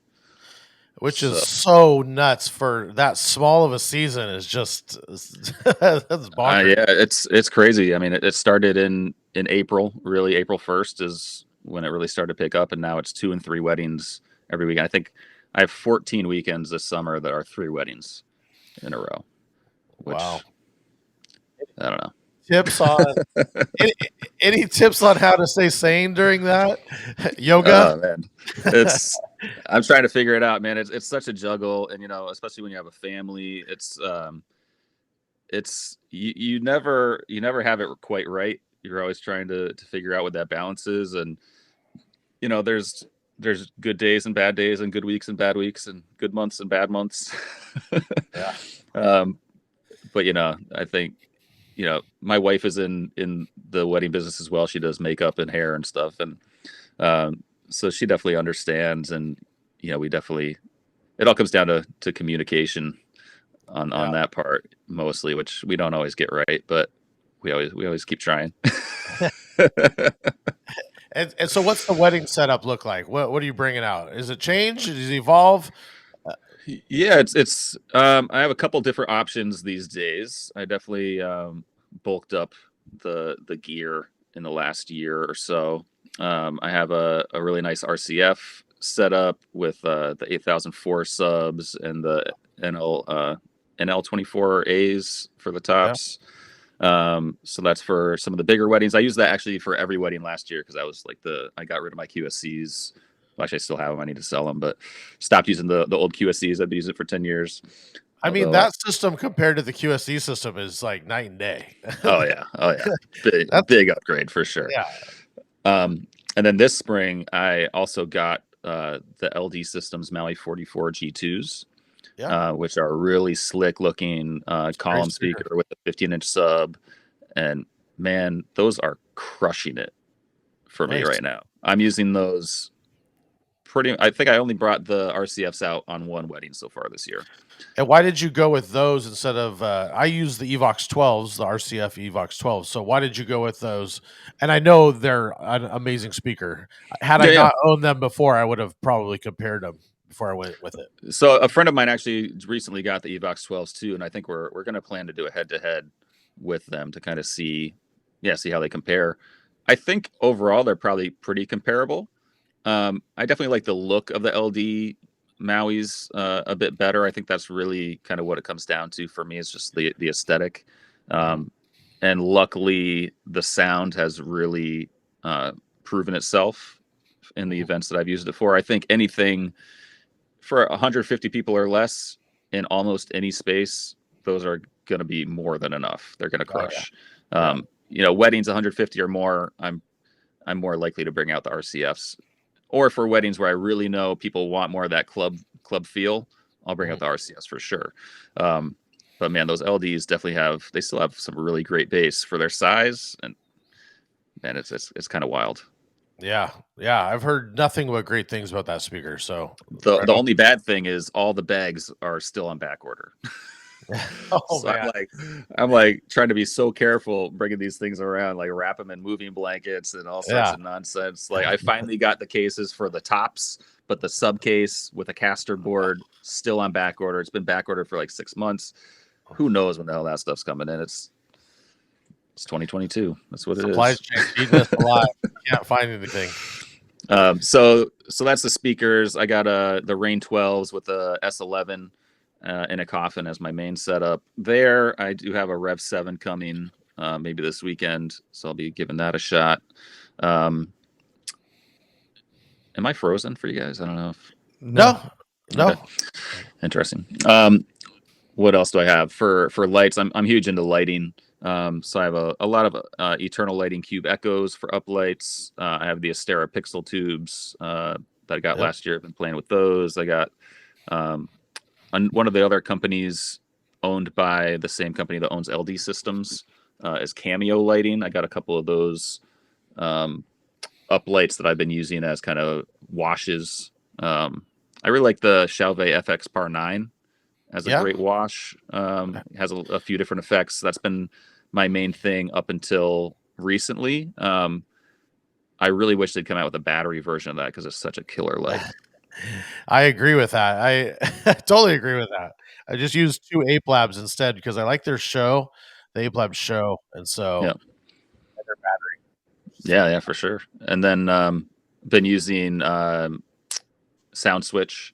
Which is so nuts for that small of a season. Is just that's bonkers. Yeah, it's crazy. I mean, it started in April. Really, April 1st is when it really started to pick up, and now it's 2 and 3 weddings every weekend. I think I have 14 weekends this summer that are 3 weddings in a row. Which, wow. I don't know. Tips on any tips on how to stay sane during that? Yoga? Oh, man. I'm trying to figure it out, man. It's such a juggle, and especially when you have a family, it's you never have it quite right. You're always trying to figure out what that balance is, and there's good days and bad days, and good weeks and bad weeks, and good months and bad months. Yeah. But I think my wife is in the wedding business as well. She does makeup and hair and stuff, and so she definitely understands. And we definitely, it all comes down to communication on that part mostly, which we don't always get right, but we always keep trying. And so, what's the wedding setup look like? What are you bringing out? Is it change? Does it evolve? Yeah, it's I have a couple different options these days. I definitely bulked up the gear in the last year or so. I have a really nice RCF setup with the 8004 subs and the NL24As for the tops. So that's for some of the bigger weddings. I used that actually for every wedding last year because I was like I got rid of my QSCs. Well, actually, I still have them. I need to sell them, but stopped using the old QSCs. I've been using it for 10 years. I mean, that system compared to the QSC system is like night and day. Oh yeah. Big upgrade for sure. Yeah. And then this spring, I also got the LD Systems Maui 44 G2s, which are really slick looking column speaker with a 15-inch sub. And man, those are crushing it for me Nice. right now. I'm using those I think I only brought the RCFs out on one wedding so far this year. And why did you go with those instead of? I use the Evox 12s, the RCF Evox 12s. So why did you go with those? And I know they're an amazing speaker. Had I Yeah, not owned them before, I would have probably compared them before I went with it. So a friend of mine actually recently got the Evox 12s too, and I think we're going to plan to do a head-to-head with them to kind of see how they compare. I think overall they're probably pretty comparable. I definitely like the look of the LD Maui's a bit better. I think that's really kind of what it comes down to for me, is just the aesthetic. And luckily, the sound has really proven itself in the events that I've used it for. I think anything for 150 people or less in almost any space, those are going to be more than enough. They're going to crush. Weddings 150 or more, I'm more likely to bring out the RCFs. Or for weddings where I really know people want more of that club feel, I'll bring out the RCS for sure. But man, those LDs definitely still have some really great bass for their size, and man, it's kind of wild. Yeah, I've heard nothing but great things about that speaker. So the only bad thing is all the bags are still on back order. Oh, so man. I'm like trying to be so careful bringing these things around, like wrap them in moving blankets and all sorts of nonsense. Like I finally got the cases for the tops, but the sub case with a caster board still on back order. It's been back ordered for like 6 months. Who knows when the hell that stuff's coming in? It's 2022. That's what Supply it is. chain eating us alive. Can't find anything. So that's the speakers. I got the Rain 12s with the S11 in a coffin as my main setup. There, I do have a Rev 7 coming maybe this weekend, so I'll be giving that a shot. Am I frozen for you guys? I don't know. No. Okay. Interesting. What else do I have for lights? I'm huge into lighting. So I have a lot of Eternal Lighting Cube Echoes for uplights. I have the Astera Pixel tubes that I got last year. I've been playing with those. I got one of the other companies owned by the same company that owns LD Systems is Cameo Lighting. I got a couple of those uplights that I've been using as kind of washes. I really like the Chauvet FX Par 9 as a great wash. Has a few different effects. That's been my main thing up until recently. I really wish they'd come out with a battery version of that because it's such a killer light. I agree with that. I totally agree with that. I just use 2 Ape Labs instead because I like their show, the Ape Lab show, and so their battery. Yeah, for sure. And then been using Sound Switch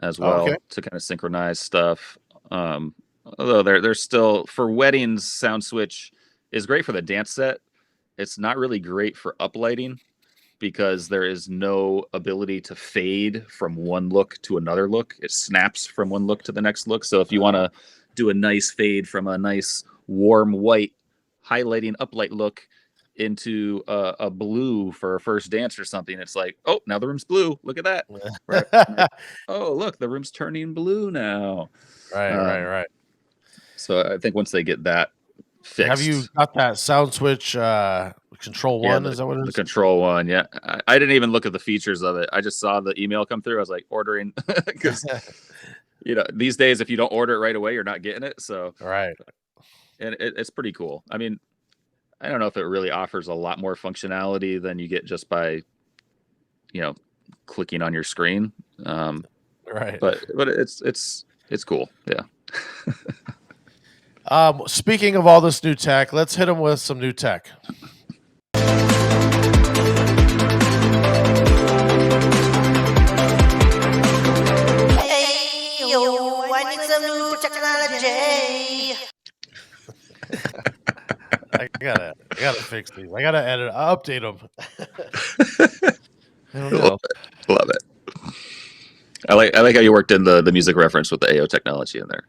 as well to kind of synchronize stuff. Although they're still, for weddings, Sound Switch is great for the dance set. It's not really great for uplighting because there is no ability to fade from one look to another look. It snaps from one look to the next look. So if you want to do a nice fade from a nice warm white highlighting uplight look into a blue for a first dance or something, it's like, oh, now the room's blue. Look at that. Right. Oh, look, the room's turning blue now. Right. So I think once they get that fixed. Have you got that Sound Switch Control 1? Is that what it is? The Control 1, yeah. I didn't even look at the features of it. I just saw the email come through. I was like, ordering. Because, these days, if you don't order it right away, you're not getting it. So, right. And it's pretty cool. I mean, I don't know if it really offers a lot more functionality than you get just by, clicking on your screen. Right. But it's cool. Yeah. Speaking of all this new tech, let's hit them with some new tech. Hey, yo, I need some new technology. I gotta fix these. I gotta update them. I don't know. Love it. I like how you worked in the music reference with the AO technology in there.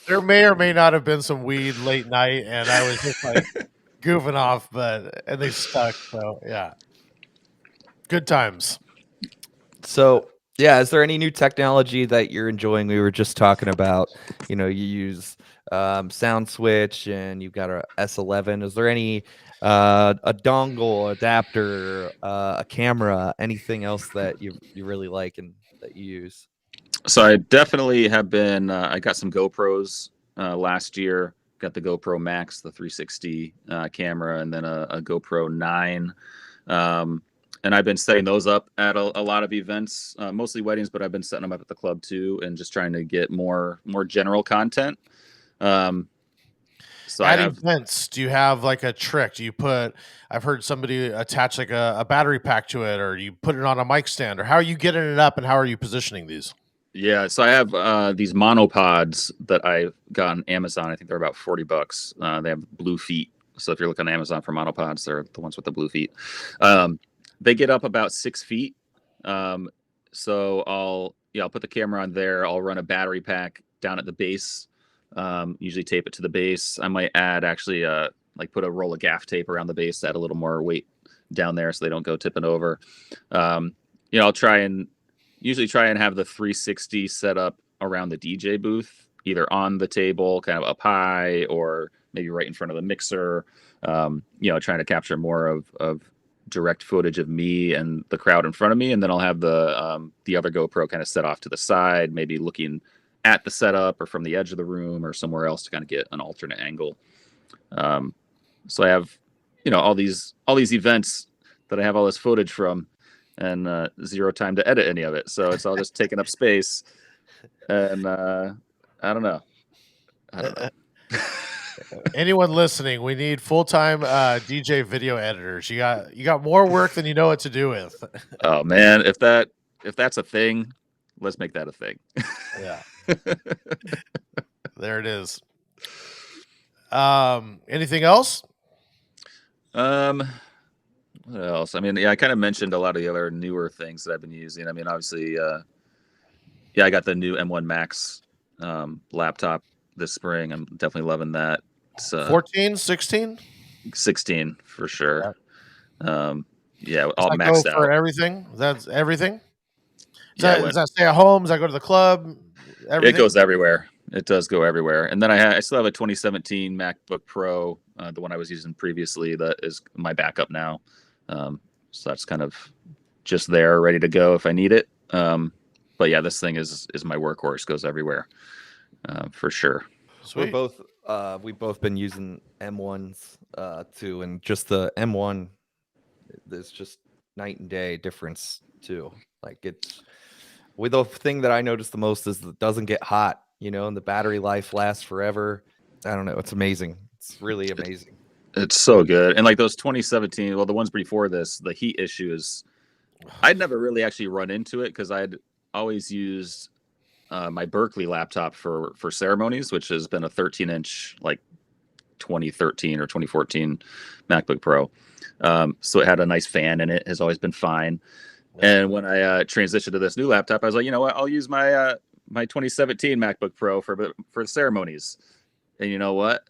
There may or may not have been some weed late night, and I was just like goofing off, and they stuck. So yeah, good times. So Yeah, is there any new technology that you're enjoying? We were just talking about, you use Sound Switch and you've got a S11. Is there any a dongle, adapter, a camera, anything else that you really like and that you use? So I definitely have been. I got some GoPros last year. Got the GoPro Max, the 360 camera, and then a GoPro 9. And I've been setting those up at a lot of events, mostly weddings, but I've been setting them up at the club too, and just trying to get more general content. Um, so I At have. events, do you have like a trick? Do you put? I've heard somebody attach like a battery pack to it, or you put it on a mic stand, or how are you getting it up, and how are you positioning these? Yeah, so I have these monopods that I got on Amazon. I think they're about $40. They have blue feet. So if you're looking on Amazon for monopods, they're the ones with the blue feet. They get up about 6 feet. So I'll put the camera on there. I'll run a battery pack down at the base. Usually tape it to the base. I might add actually like put a roll of gaff tape around the base to add a little more weight down there so they don't go tipping over. I'll usually try and have the 360 set up around the DJ booth, either on the table, kind of up high, or maybe right in front of the mixer. Trying to capture more of direct footage of me and the crowd in front of me, and then I'll have the other GoPro kind of set off to the side, maybe looking at the setup or from the edge of the room or somewhere else to kind of get an alternate angle. So I have, all these events that I have all this footage from, and zero time to edit any of it. So it's all just taking up space. And I don't know. Anyone listening, we need full-time DJ video editors. You got more work than you know what to do with. Oh man, if that's a thing, let's make that a thing. Yeah. There it is. Anything else? What else? I mean, yeah, I kind of mentioned a lot of the other newer things that I've been using. I mean, obviously, I got the new M1 Max laptop this spring. I'm definitely loving that. It's 14, 16? 16 for sure. All Does that maxed go for out. everything? That's everything? Yeah, Does that stay at home? Does that go to the club? Everything? it goes everywhere. It does go everywhere. And then I still have a 2017 MacBook Pro, the one I was using previously, that is my backup now. So that's kind of just there, ready to go if I need it. But yeah, this thing is my workhorse. Goes everywhere, for sure. Sweet. We've both been using M1s too, and just the M1, there's just night and day difference too. Like the thing that I notice the most is it doesn't get hot, and the battery life lasts forever. I don't know. It's amazing. It's really amazing. It's so good. And like those 2017, well, the ones before this, the heat issue is, I'd never really actually run into it because I'd always used my Berkeley laptop for ceremonies, which has been a 13-inch, like 2013 or 2014 MacBook Pro. So it had a nice fan in it, has always been fine. And when I transitioned to this new laptop, I was like, you know what? I'll use my 2017 MacBook Pro for ceremonies. And you know what?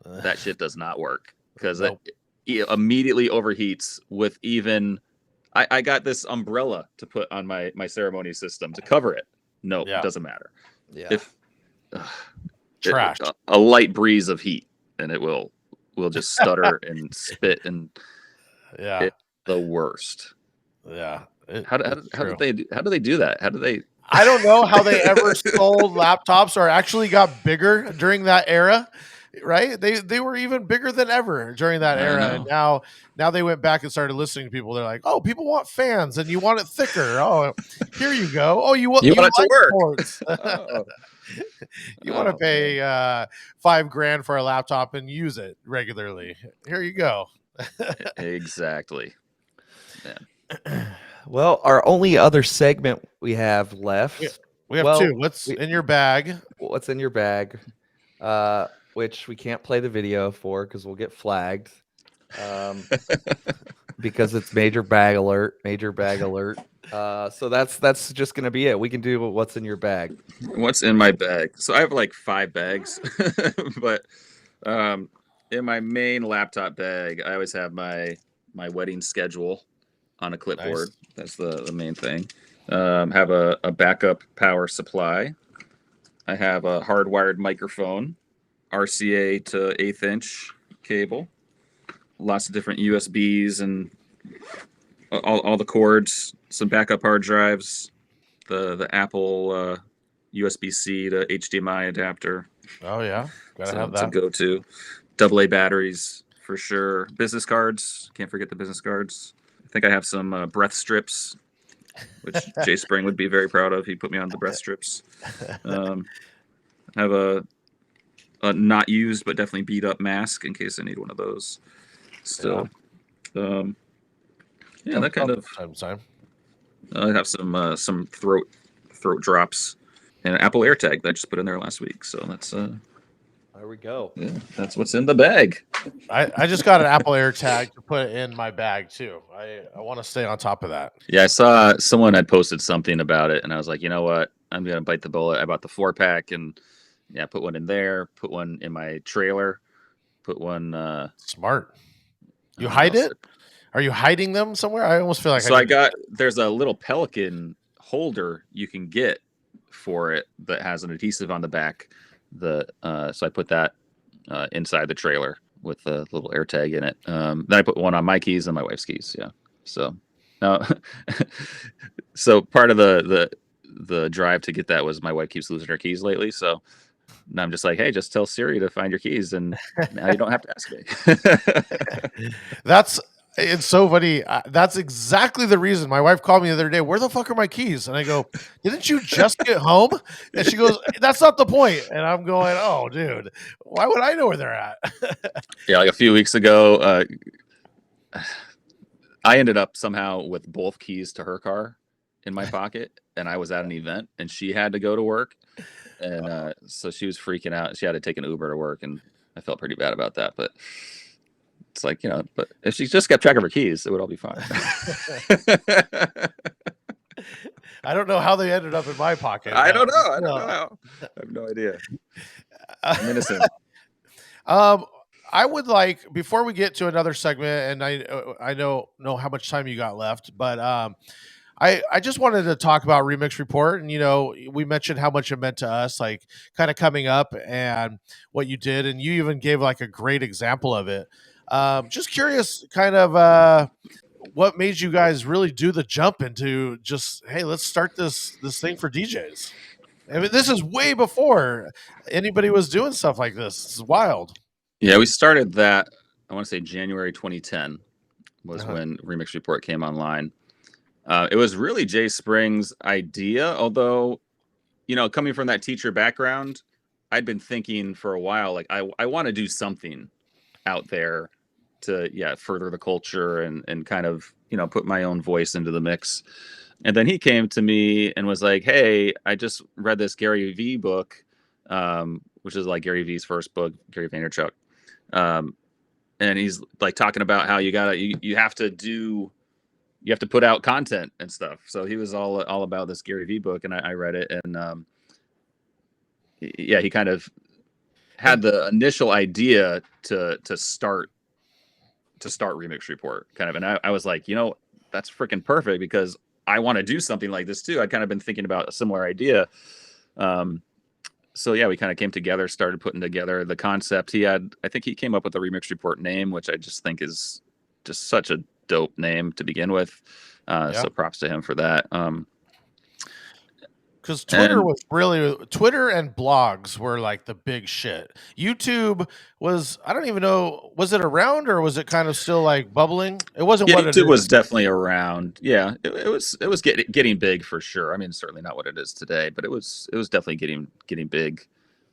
That shit does not work because Nope. it immediately overheats with even. I got this umbrella to put on my ceremony system to cover it. No, Yeah. it doesn't matter. Yeah. If Trash. a light breeze of heat, and it will just stutter and spit, and Yeah. it's the worst. Yeah. How do they do that? How do they? I don't know how they ever sold laptops or actually got bigger during that era, right? They were even bigger than ever during that I era, know. and now they went back and started listening to people. They're like, oh, people want fans, and you want it thicker. Oh, here you go. Oh, you want You want it to like work. ports. Oh. You want to pay $5,000 for a laptop and use it regularly. Here you go. Exactly. Well, our only other segment we have left. We have Well, two. What's in your bag? What's in your bag? Which we can't play the video for because we'll get flagged. Because it's major bag alert. So that's just gonna be it. We can do what's in your bag. What's in my bag? So I have like 5 bags, but in my main laptop bag, I always have my wedding schedule on a clipboard. Nice. That's the main thing. Have a backup power supply. I have a hardwired microphone, RCA to 1/8 inch cable, lots of different USBs and all the cords, some backup hard drives, the Apple USB-C to HDMI adapter. Oh yeah, gotta have To that. go to. AA batteries for sure. Business cards. Can't forget the business cards. I think I have some breath strips, which Jay Spring would be very proud of. He put me on the breath strips. I have a not used but definitely beat up mask in case I need one of those. Still, that kind of. Time. I have some throat drops and an Apple AirTag that I just put in there last week. So that's There we go. yeah, that's what's in the bag. I just got an Apple AirTag to put in my bag too. I want to stay on top of that. Yeah, I saw someone had posted something about it, and I was like, you know what? I'm gonna bite the bullet. I bought the 4-pack, and put one in there, put one in my trailer, put one. Smart. You hide it? Are you hiding them somewhere? I almost feel like So there's a little Pelican holder you can get for it that has an adhesive on the back. So I put that inside the trailer with a little AirTag in it. Then I put one on my keys and my wife's keys. Yeah. So now, so part of the drive to get that was my wife keeps losing her keys lately. So now I'm just like, hey, just tell Siri to find your keys, and now you don't have to ask me. It's so funny. That's exactly the reason. My wife called me the other day. Where the fuck are my keys? And I go, didn't you just get home? And she goes, that's not the point. And I'm going, oh, dude, why would I know where they're at? Yeah, like a few weeks ago, I ended up somehow with both keys to her car in my pocket, and I was at an event, and she had to go to work, and so she was freaking out. She had to take an Uber to work, and I felt pretty bad about that, but. It's like, but if she just kept track of her keys, it would all be fine. I don't know how they ended up in my pocket. I don't know. I don't know. I have no idea. I'm innocent. I would like, before we get to another segment, and I don't know how much time you got left, but I just wanted to talk about Remix Report, and we mentioned how much it meant to us, like kind of coming up and what you did, and you even gave like a great example of it. Just curious, kind of what made you guys really do the jump into just, hey, let's start this thing for DJs. I mean, this is way before anybody was doing stuff like this. It's wild. Yeah, we started that, I want to say January 2010 was when Remix Report came online. It was really Jay Spring's idea, although, coming from that teacher background, I'd been thinking for a while, like, I want to do something out there to further the culture and kind of put my own voice into the mix. And then he came to me and was like, hey, I just read this Gary V book, which is like Gary V's first book, Gary Vaynerchuk, and he's like talking about how you have to put out content and stuff. So he was all about this Gary V book, and I read it, and he kind of had the initial idea to start Remix Report, kind of, and I was like, that's freaking perfect, because I want to do something like this too. I'd kind of been thinking about a similar idea. So we kind of came together, started putting together the concept. I think he came up with the Remix Report name, which I just think is just such a dope name to begin with. So props to him for that. Because Twitter and blogs were like the big shit. YouTube was, I don't even know, was it around or was it kind of still like bubbling? It wasn't what YouTube was definitely around. Yeah, it was getting big for sure. I mean, certainly not what it is today, but it was definitely getting big.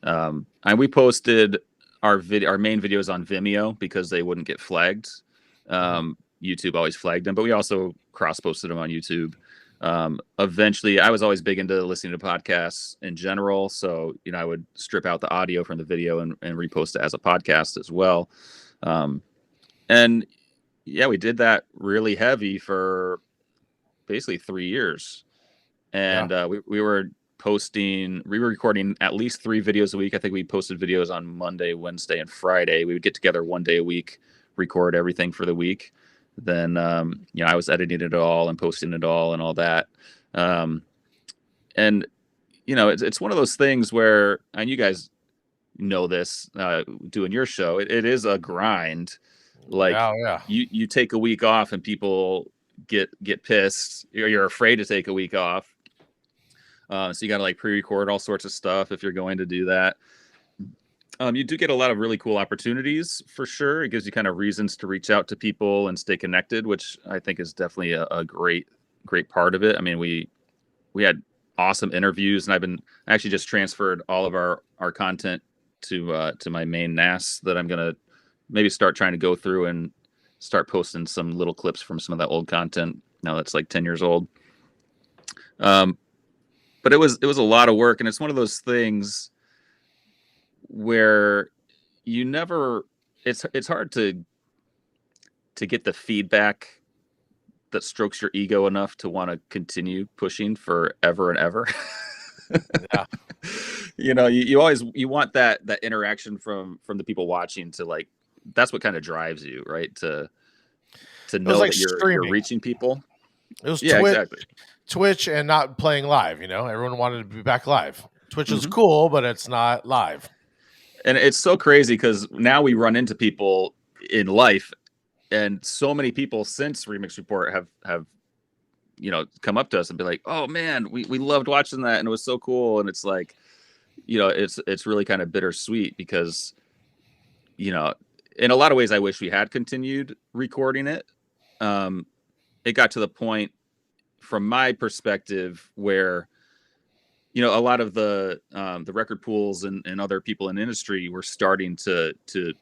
And we posted our main videos on Vimeo because they wouldn't get flagged. YouTube always flagged them, but we also cross-posted them on YouTube. Eventually, I was always big into listening to podcasts in general, so I would strip out the audio from the video and repost it as a podcast as well. And we did that really heavy for basically 3 years, and we were recording at least 3 videos a week. I think we posted videos on Monday, Wednesday, and Friday. We would get together one day a week, record everything for the week. Then I was editing it all and posting it all and all that. And it's one of those things where, and you guys know this, doing your show, it is a grind. Like, Yeah. you take a week off and people get pissed. You're afraid to take a week off. So you got to like pre-record all sorts of stuff if you're going to do that. You do get a lot of really cool opportunities for sure. It gives you kind of reasons to reach out to people and stay connected, which I think is definitely a great part of it. I mean, we had awesome interviews, and I actually just transferred all of our content to my main NAS that I'm gonna maybe start trying to go through and start posting some little clips from some of that old content now that's like 10 years old. But it was a lot of work, and it's one of those things where you never, it's hard to get the feedback that strokes your ego enough to want to continue pushing forever and ever. Yeah. You always want that interaction from the people watching, to like, that's what kind of drives you, right? To know like that you're streaming. reaching people. It was Exactly. Twitch and not playing live. Everyone wanted to be back live. Twitch is Mhm. cool, but it's not live. And it's so crazy because now we run into people in life, and so many people since Remix Report have come up to us and be like, "Oh man, we loved watching that, and it was so cool." And it's like, it's really kind of bittersweet because, in a lot of ways, I wish we had continued recording it. It got to the point, from my perspective, where a lot of the record pools and other people in the industry were starting to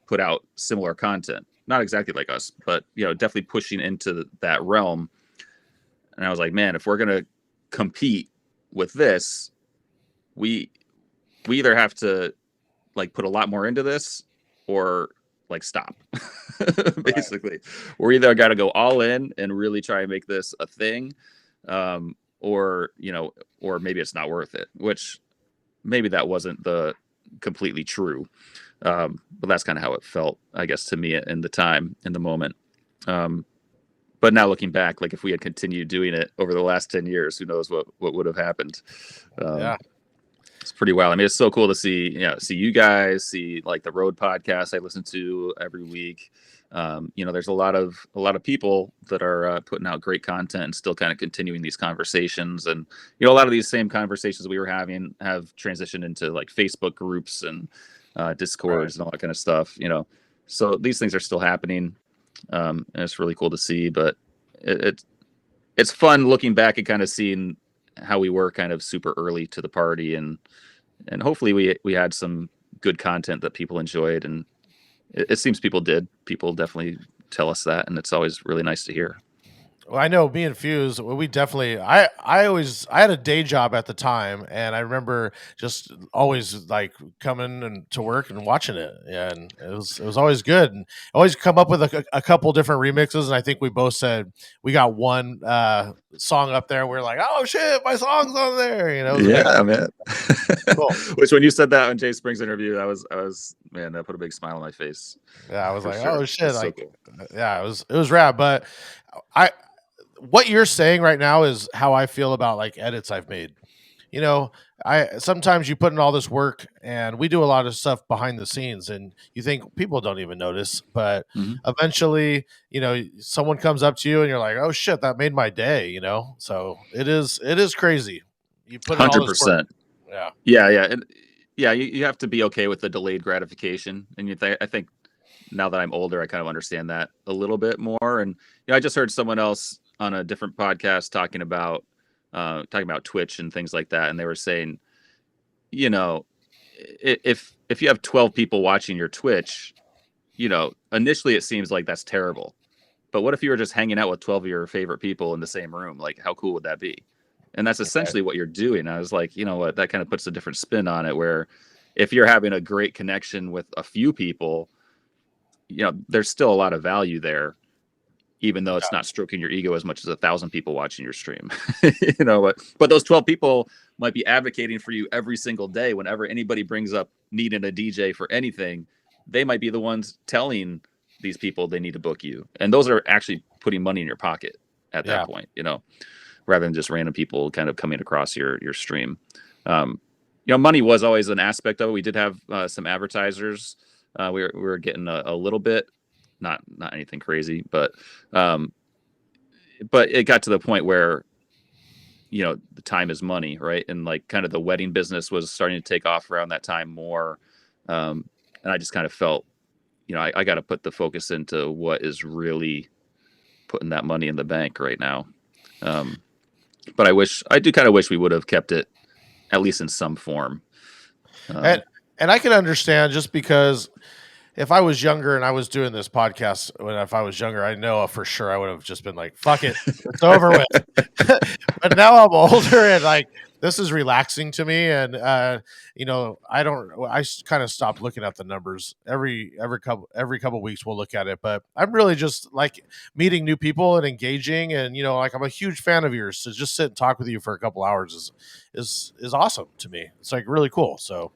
put out similar content, not exactly like us, but definitely pushing into that realm. And I was like, man, if we're gonna compete with this, we either have to like put a lot more into this or like stop. Basically, we're either got to go all in and really try and make this a thing, or maybe it's not worth it, which maybe that wasn't the completely true. But that's kind of how it felt, I guess, to me in the moment. But now looking back, like if we had continued doing it over the last 10 years, who knows what would have happened. Yeah. It's pretty wild. I mean, it's so cool to see you guys, see like the Road podcast I listen to every week. There's a lot of people that are putting out great content and still kind of continuing these conversations. And, a lot of these same conversations we were having have transitioned into like Facebook groups and Discords and all that kind of stuff, so these things are still happening. And it's really cool to see, but it's fun looking back and kind of seeing how we were kind of super early to the party, and hopefully we had some good content that people enjoyed, and it seems people did. People definitely tell us that, and it's always really nice to hear. Well, I know me and Fuse, we definitely, I had a day job at the time, and I remember just always like coming to work and watching it. Yeah, and it was always good, and always come up with a couple different remixes. And I think we both said we got one song up there. We're like, oh shit, my song's on there. It was amazing. Man. Cool. Which, when you said that on Jay Spring's interview, I was man, that put a big smile on my face. Yeah, I was like, sure. oh shit, That's like, so cool. Yeah, it was rad. But what you're saying right now is how I feel about like edits I've made. I sometimes you put in all this work, and we do a lot of stuff behind the scenes, and you think people don't even notice, but eventually, someone comes up to you and you're like, oh shit, that made my day, So it is crazy. You put in all this work. 100%. Yeah. And you have to be okay with the delayed gratification. And I think now that I'm older, I kind of understand that a little bit more. And I just heard someone else on a different podcast talking about Twitch and things like that, and they were saying, if you have 12 people watching your Twitch, initially it seems like that's terrible, but what if you were just hanging out with 12 of your favorite people in the same room? Like, how cool would that be? And that's essentially what you're doing. I was like, you know what, that kind of puts a different spin on it, where if you're having a great connection with a few people, there's still a lot of value there, even though it's not stroking your ego as much as 1,000 people watching your stream. But those 12 people might be advocating for you every single day. Whenever anybody brings up needing a DJ for anything, they might be the ones telling these people they need to book you. And those are actually putting money in your pocket at that point, rather than just random people kind of coming across your stream. Money was always an aspect of it. We did have some advertisers. We were getting a little bit, not anything crazy, but it got to the point where, the time is money, right? And like kind of the wedding business was starting to take off around that time more. And I just kind of felt, I got to put the focus into what is really putting that money in the bank right now. But I do kind of wish we would have kept it at least in some form. And I can understand, just because if I was younger and I was doing this podcast, if I was younger, I know for sure I would have just been like, fuck it, it's over with. But now I'm older and like, this is relaxing to me. And, I kind of stopped looking at the numbers. Every couple weeks we'll look at it, but I'm really just like meeting new people and engaging. And, like, I'm a huge fan of yours. So just sit and talk with you for a couple hours is awesome to me. It's like really cool. So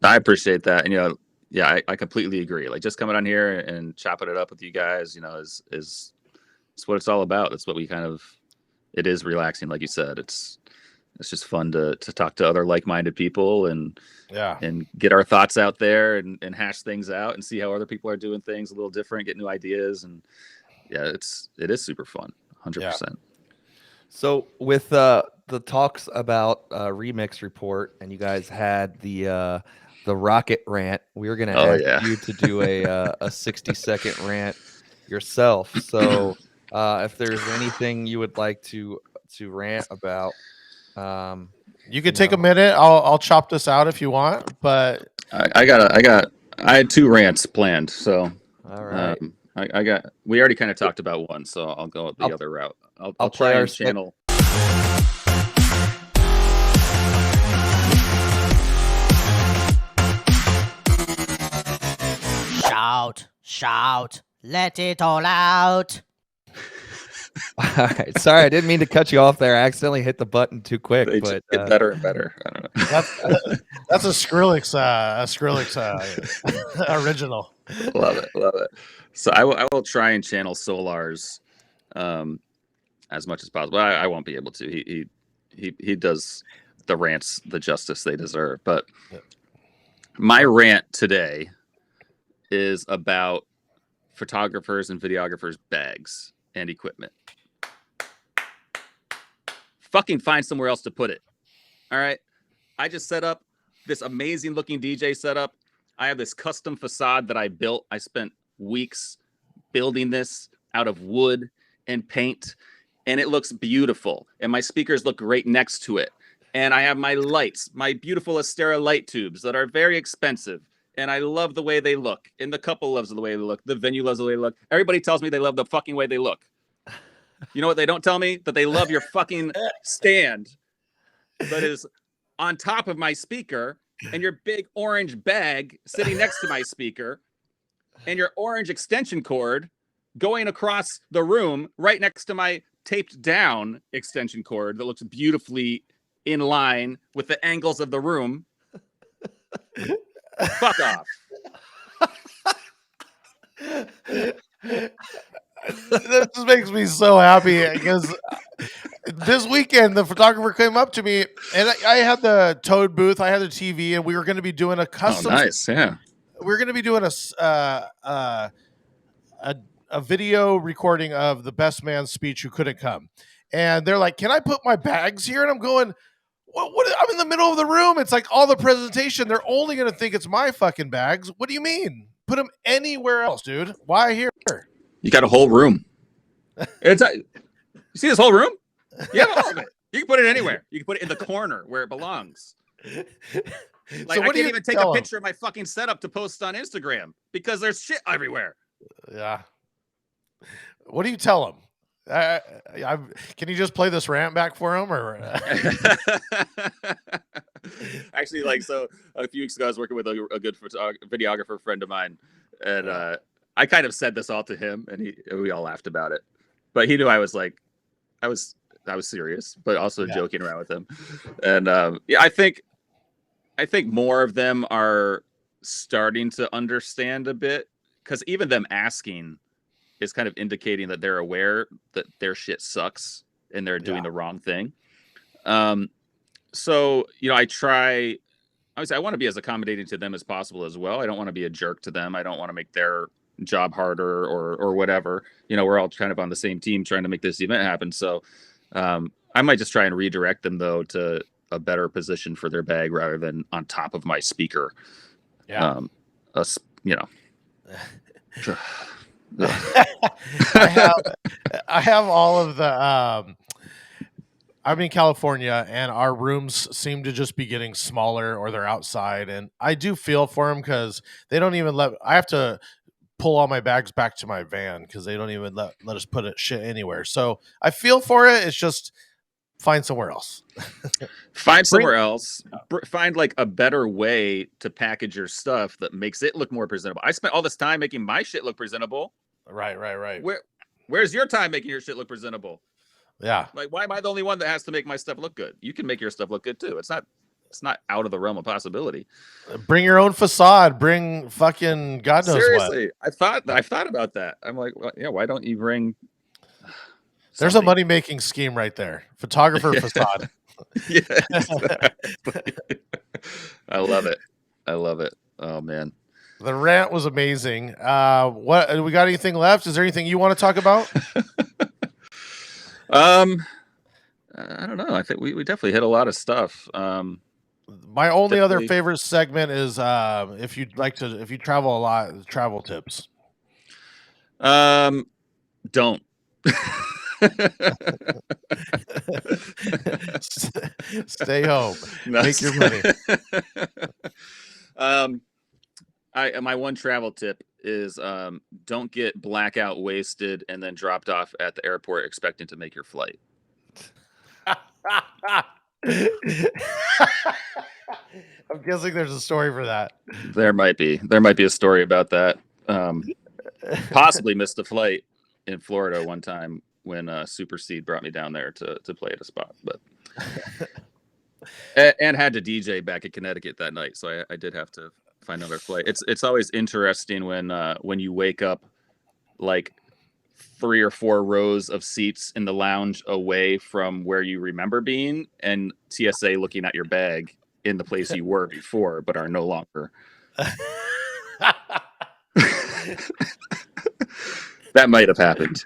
I appreciate that. And, yeah, I completely agree. Like, just coming on here and chopping it up with you guys, is what it's all about. It's what it is relaxing. Like you said, it's just fun to talk to other like-minded people and get our thoughts out there and hash things out and see how other people are doing things a little different, get new ideas. And yeah, it is super fun. 100%. Yeah. So with the talks about Remix Report, and you guys had the rocket rant, we were going to ask you to do a 60-second rant yourself. So if there's anything you would like to rant about, you could take a minute. I'll chop this out if you want, but I had 2 rants planned. So all right. We already kind of talked about one, so I'll go the other route. I'll try our channel. Shout, let it all out. All right. Sorry, I didn't mean to cut you off there. I accidentally hit the button too quick. They but get better and better. I don't know. That's a Skrillex original. Love it. So I will try and channel Solar's as much as possible. I won't be able to. He does the rants the justice they deserve. But my rant today is about photographers and videographers' bags and equipment. Fucking find somewhere else to put it. All right. I just set up this amazing looking DJ setup. I have this custom facade that I built. I spent weeks building this out of wood and paint, and it looks beautiful. And my speakers look great next to it. And I have my lights, my beautiful Astera light tubes that are very expensive. And I love the way they look. And the couple loves the way they look. The venue loves the way they look. Everybody tells me they love the fucking way they look. You know what they don't tell me? That they love your fucking stand that is on top of my speaker, and your big orange bag sitting next to my speaker, and your orange extension cord going across the room right next to my taped down extension cord that looks beautifully in line with the angles of the room. Fuck off. This makes me so happy because this weekend the photographer came up to me, and I had the Toad booth, I had the TV, and we were going to be doing a custom. Oh, nice, yeah. We were going to be doing a video recording of the best man's speech who couldn't come, and they're like, "Can I put my bags here?" And I'm going, What? I'm in the middle of the room. It's like all the presentation. They're only going to think it's my fucking bags. What do you mean? Put them anywhere else, dude. Why here? You got a whole room. You see this whole room? You have all of it. You can put it anywhere. You can put it in the corner where it belongs. Like, so I can't even take a picture of my fucking setup to post on Instagram because there's shit everywhere. Yeah. What do you tell them? Can you just play this rant back for him, or? Actually, so a few weeks ago, I was working with a good videographer friend of mine, and I kind of said this all to him, and we all laughed about it. But he knew I was serious, but also joking around with him. And I think more of them are starting to understand a bit, because even them asking is kind of indicating that they're aware that their shit sucks and they're doing the wrong thing. So, obviously I want to be as accommodating to them as possible as well. I don't want to be a jerk to them. I don't want to make their job harder or whatever. We're all kind of on the same team trying to make this event happen. So I might just try and redirect them though to a better position for their bag rather than on top of my speaker. Yeah. I have all of the I'm in California, and our rooms seem to just be getting smaller, or they're outside, and I do feel for them because they don't even I have to pull all my bags back to my van because they don't even let us put it shit anywhere. So I feel for it. It's just find somewhere else. Find somewhere else. Find like a better way to package your stuff that makes it look more presentable. I spent all this time making my shit look presentable. Right. Where's your time making your shit look presentable? Yeah. Like, why am I the only one that has to make my stuff look good? You can make your stuff look good too. It's not out of the realm of possibility. Bring your own facade. Bring fucking God knows Seriously, what. I've thought about that. I'm like, well, yeah, why don't you bring There's a money-making scheme right there. Photographer facade. Yeah, exactly. I love it. Oh man. The rant was amazing. What we got anything left? Is there anything you want to talk about? I don't know. I think we definitely hit a lot of stuff. My only other favorite segment is if you travel a lot, travel tips. Don't. Stay home. Make your money. My one travel tip is don't get blackout wasted and then dropped off at the airport expecting to make your flight. I'm guessing there's a story for that. There might be a story about that. Possibly missed a flight in Florida one time when Super Seed brought me down there to play at a spot, but and had to DJ back in Connecticut that night, so I did have to find another flight. It's always interesting when you wake up like 3 or 4 rows of seats in the lounge away from where you remember being, and TSA looking at your bag in the place you were before but are no longer. That might have happened.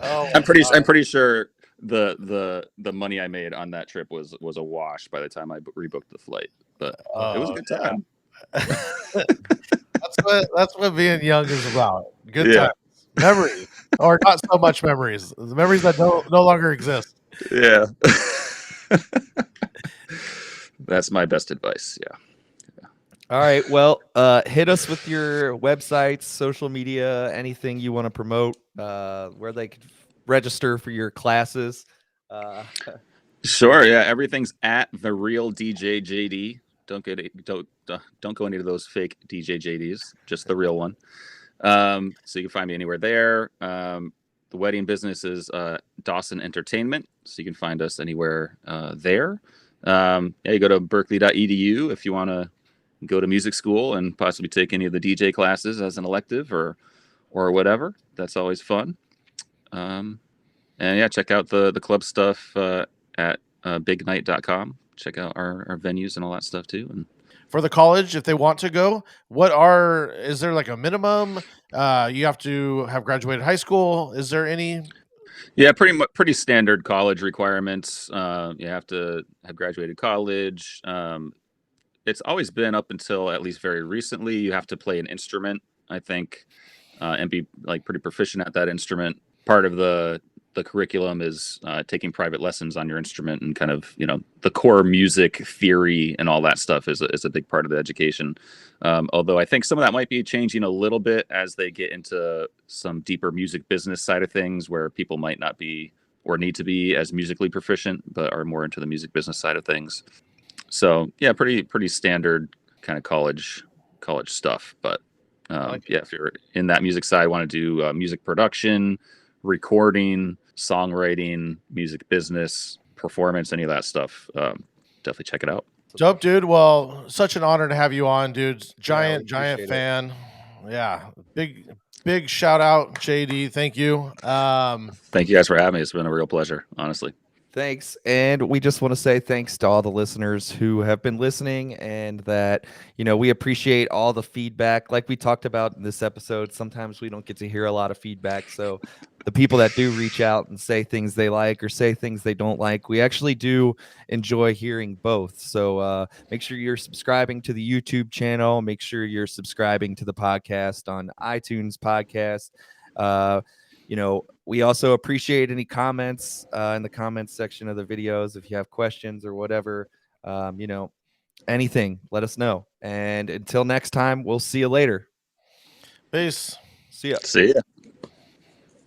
I'm pretty sure the money I made on that trip was a wash by the time I rebooked the flight, but it was a good time. That's what being young is about. Good times, memories, or not so much memories. The memories that no longer exist. Yeah, that's my best advice. Yeah. All right. Well, hit us with your websites, social media, anything you want to promote, where they could register for your classes. Sure. Yeah. Everything's at The Real DJ JD. Don't go any of those fake DJ JDs. Just the real one. So you can find me anywhere there. The wedding business is Dawson Entertainment, so you can find us anywhere there. You go to berkeley.edu if you want to go to music school and possibly take any of the DJ classes as an elective or whatever. That's always fun. And check out the club stuff at bignight.com. Check out our venues and all that stuff too. And for the college, if they want to go, is there like a minimum? You have to have graduated high school. Is there any? Yeah, pretty standard college requirements. You have to have graduated college. It's always been up until at least very recently. You have to play an instrument, I think, and be like pretty proficient at that instrument. Part of the curriculum is taking private lessons on your instrument, and kind of, the core music theory and all that stuff is a big part of the education. Although I think some of that might be changing a little bit as they get into some deeper music business side of things, where people might not be or need to be as musically proficient, but are more into the music business side of things. So yeah, pretty standard kind of college stuff. But if you're in that music side, want to do music production, recording, songwriting, music business, performance, any of that stuff, definitely check it out. Dope, dude. Well, such an honor to have you on, dude. Giant fan. Yeah, big shout out, JD. Thank you. Thank you guys for having me. It's been a real pleasure, honestly. Thanks. And we just want to say thanks to all the listeners who have been listening, and that, we appreciate all the feedback. Like we talked about in this episode, sometimes we don't get to hear a lot of feedback. So the people that do reach out and say things they like or say things they don't like, we actually do enjoy hearing both. So make sure you're subscribing to the YouTube channel. Make sure you're subscribing to the podcast on iTunes podcast. We also appreciate any comments in the comments section of the videos. If you have questions or whatever, anything, let us know. And until next time, we'll see you later. Peace. See ya. See ya.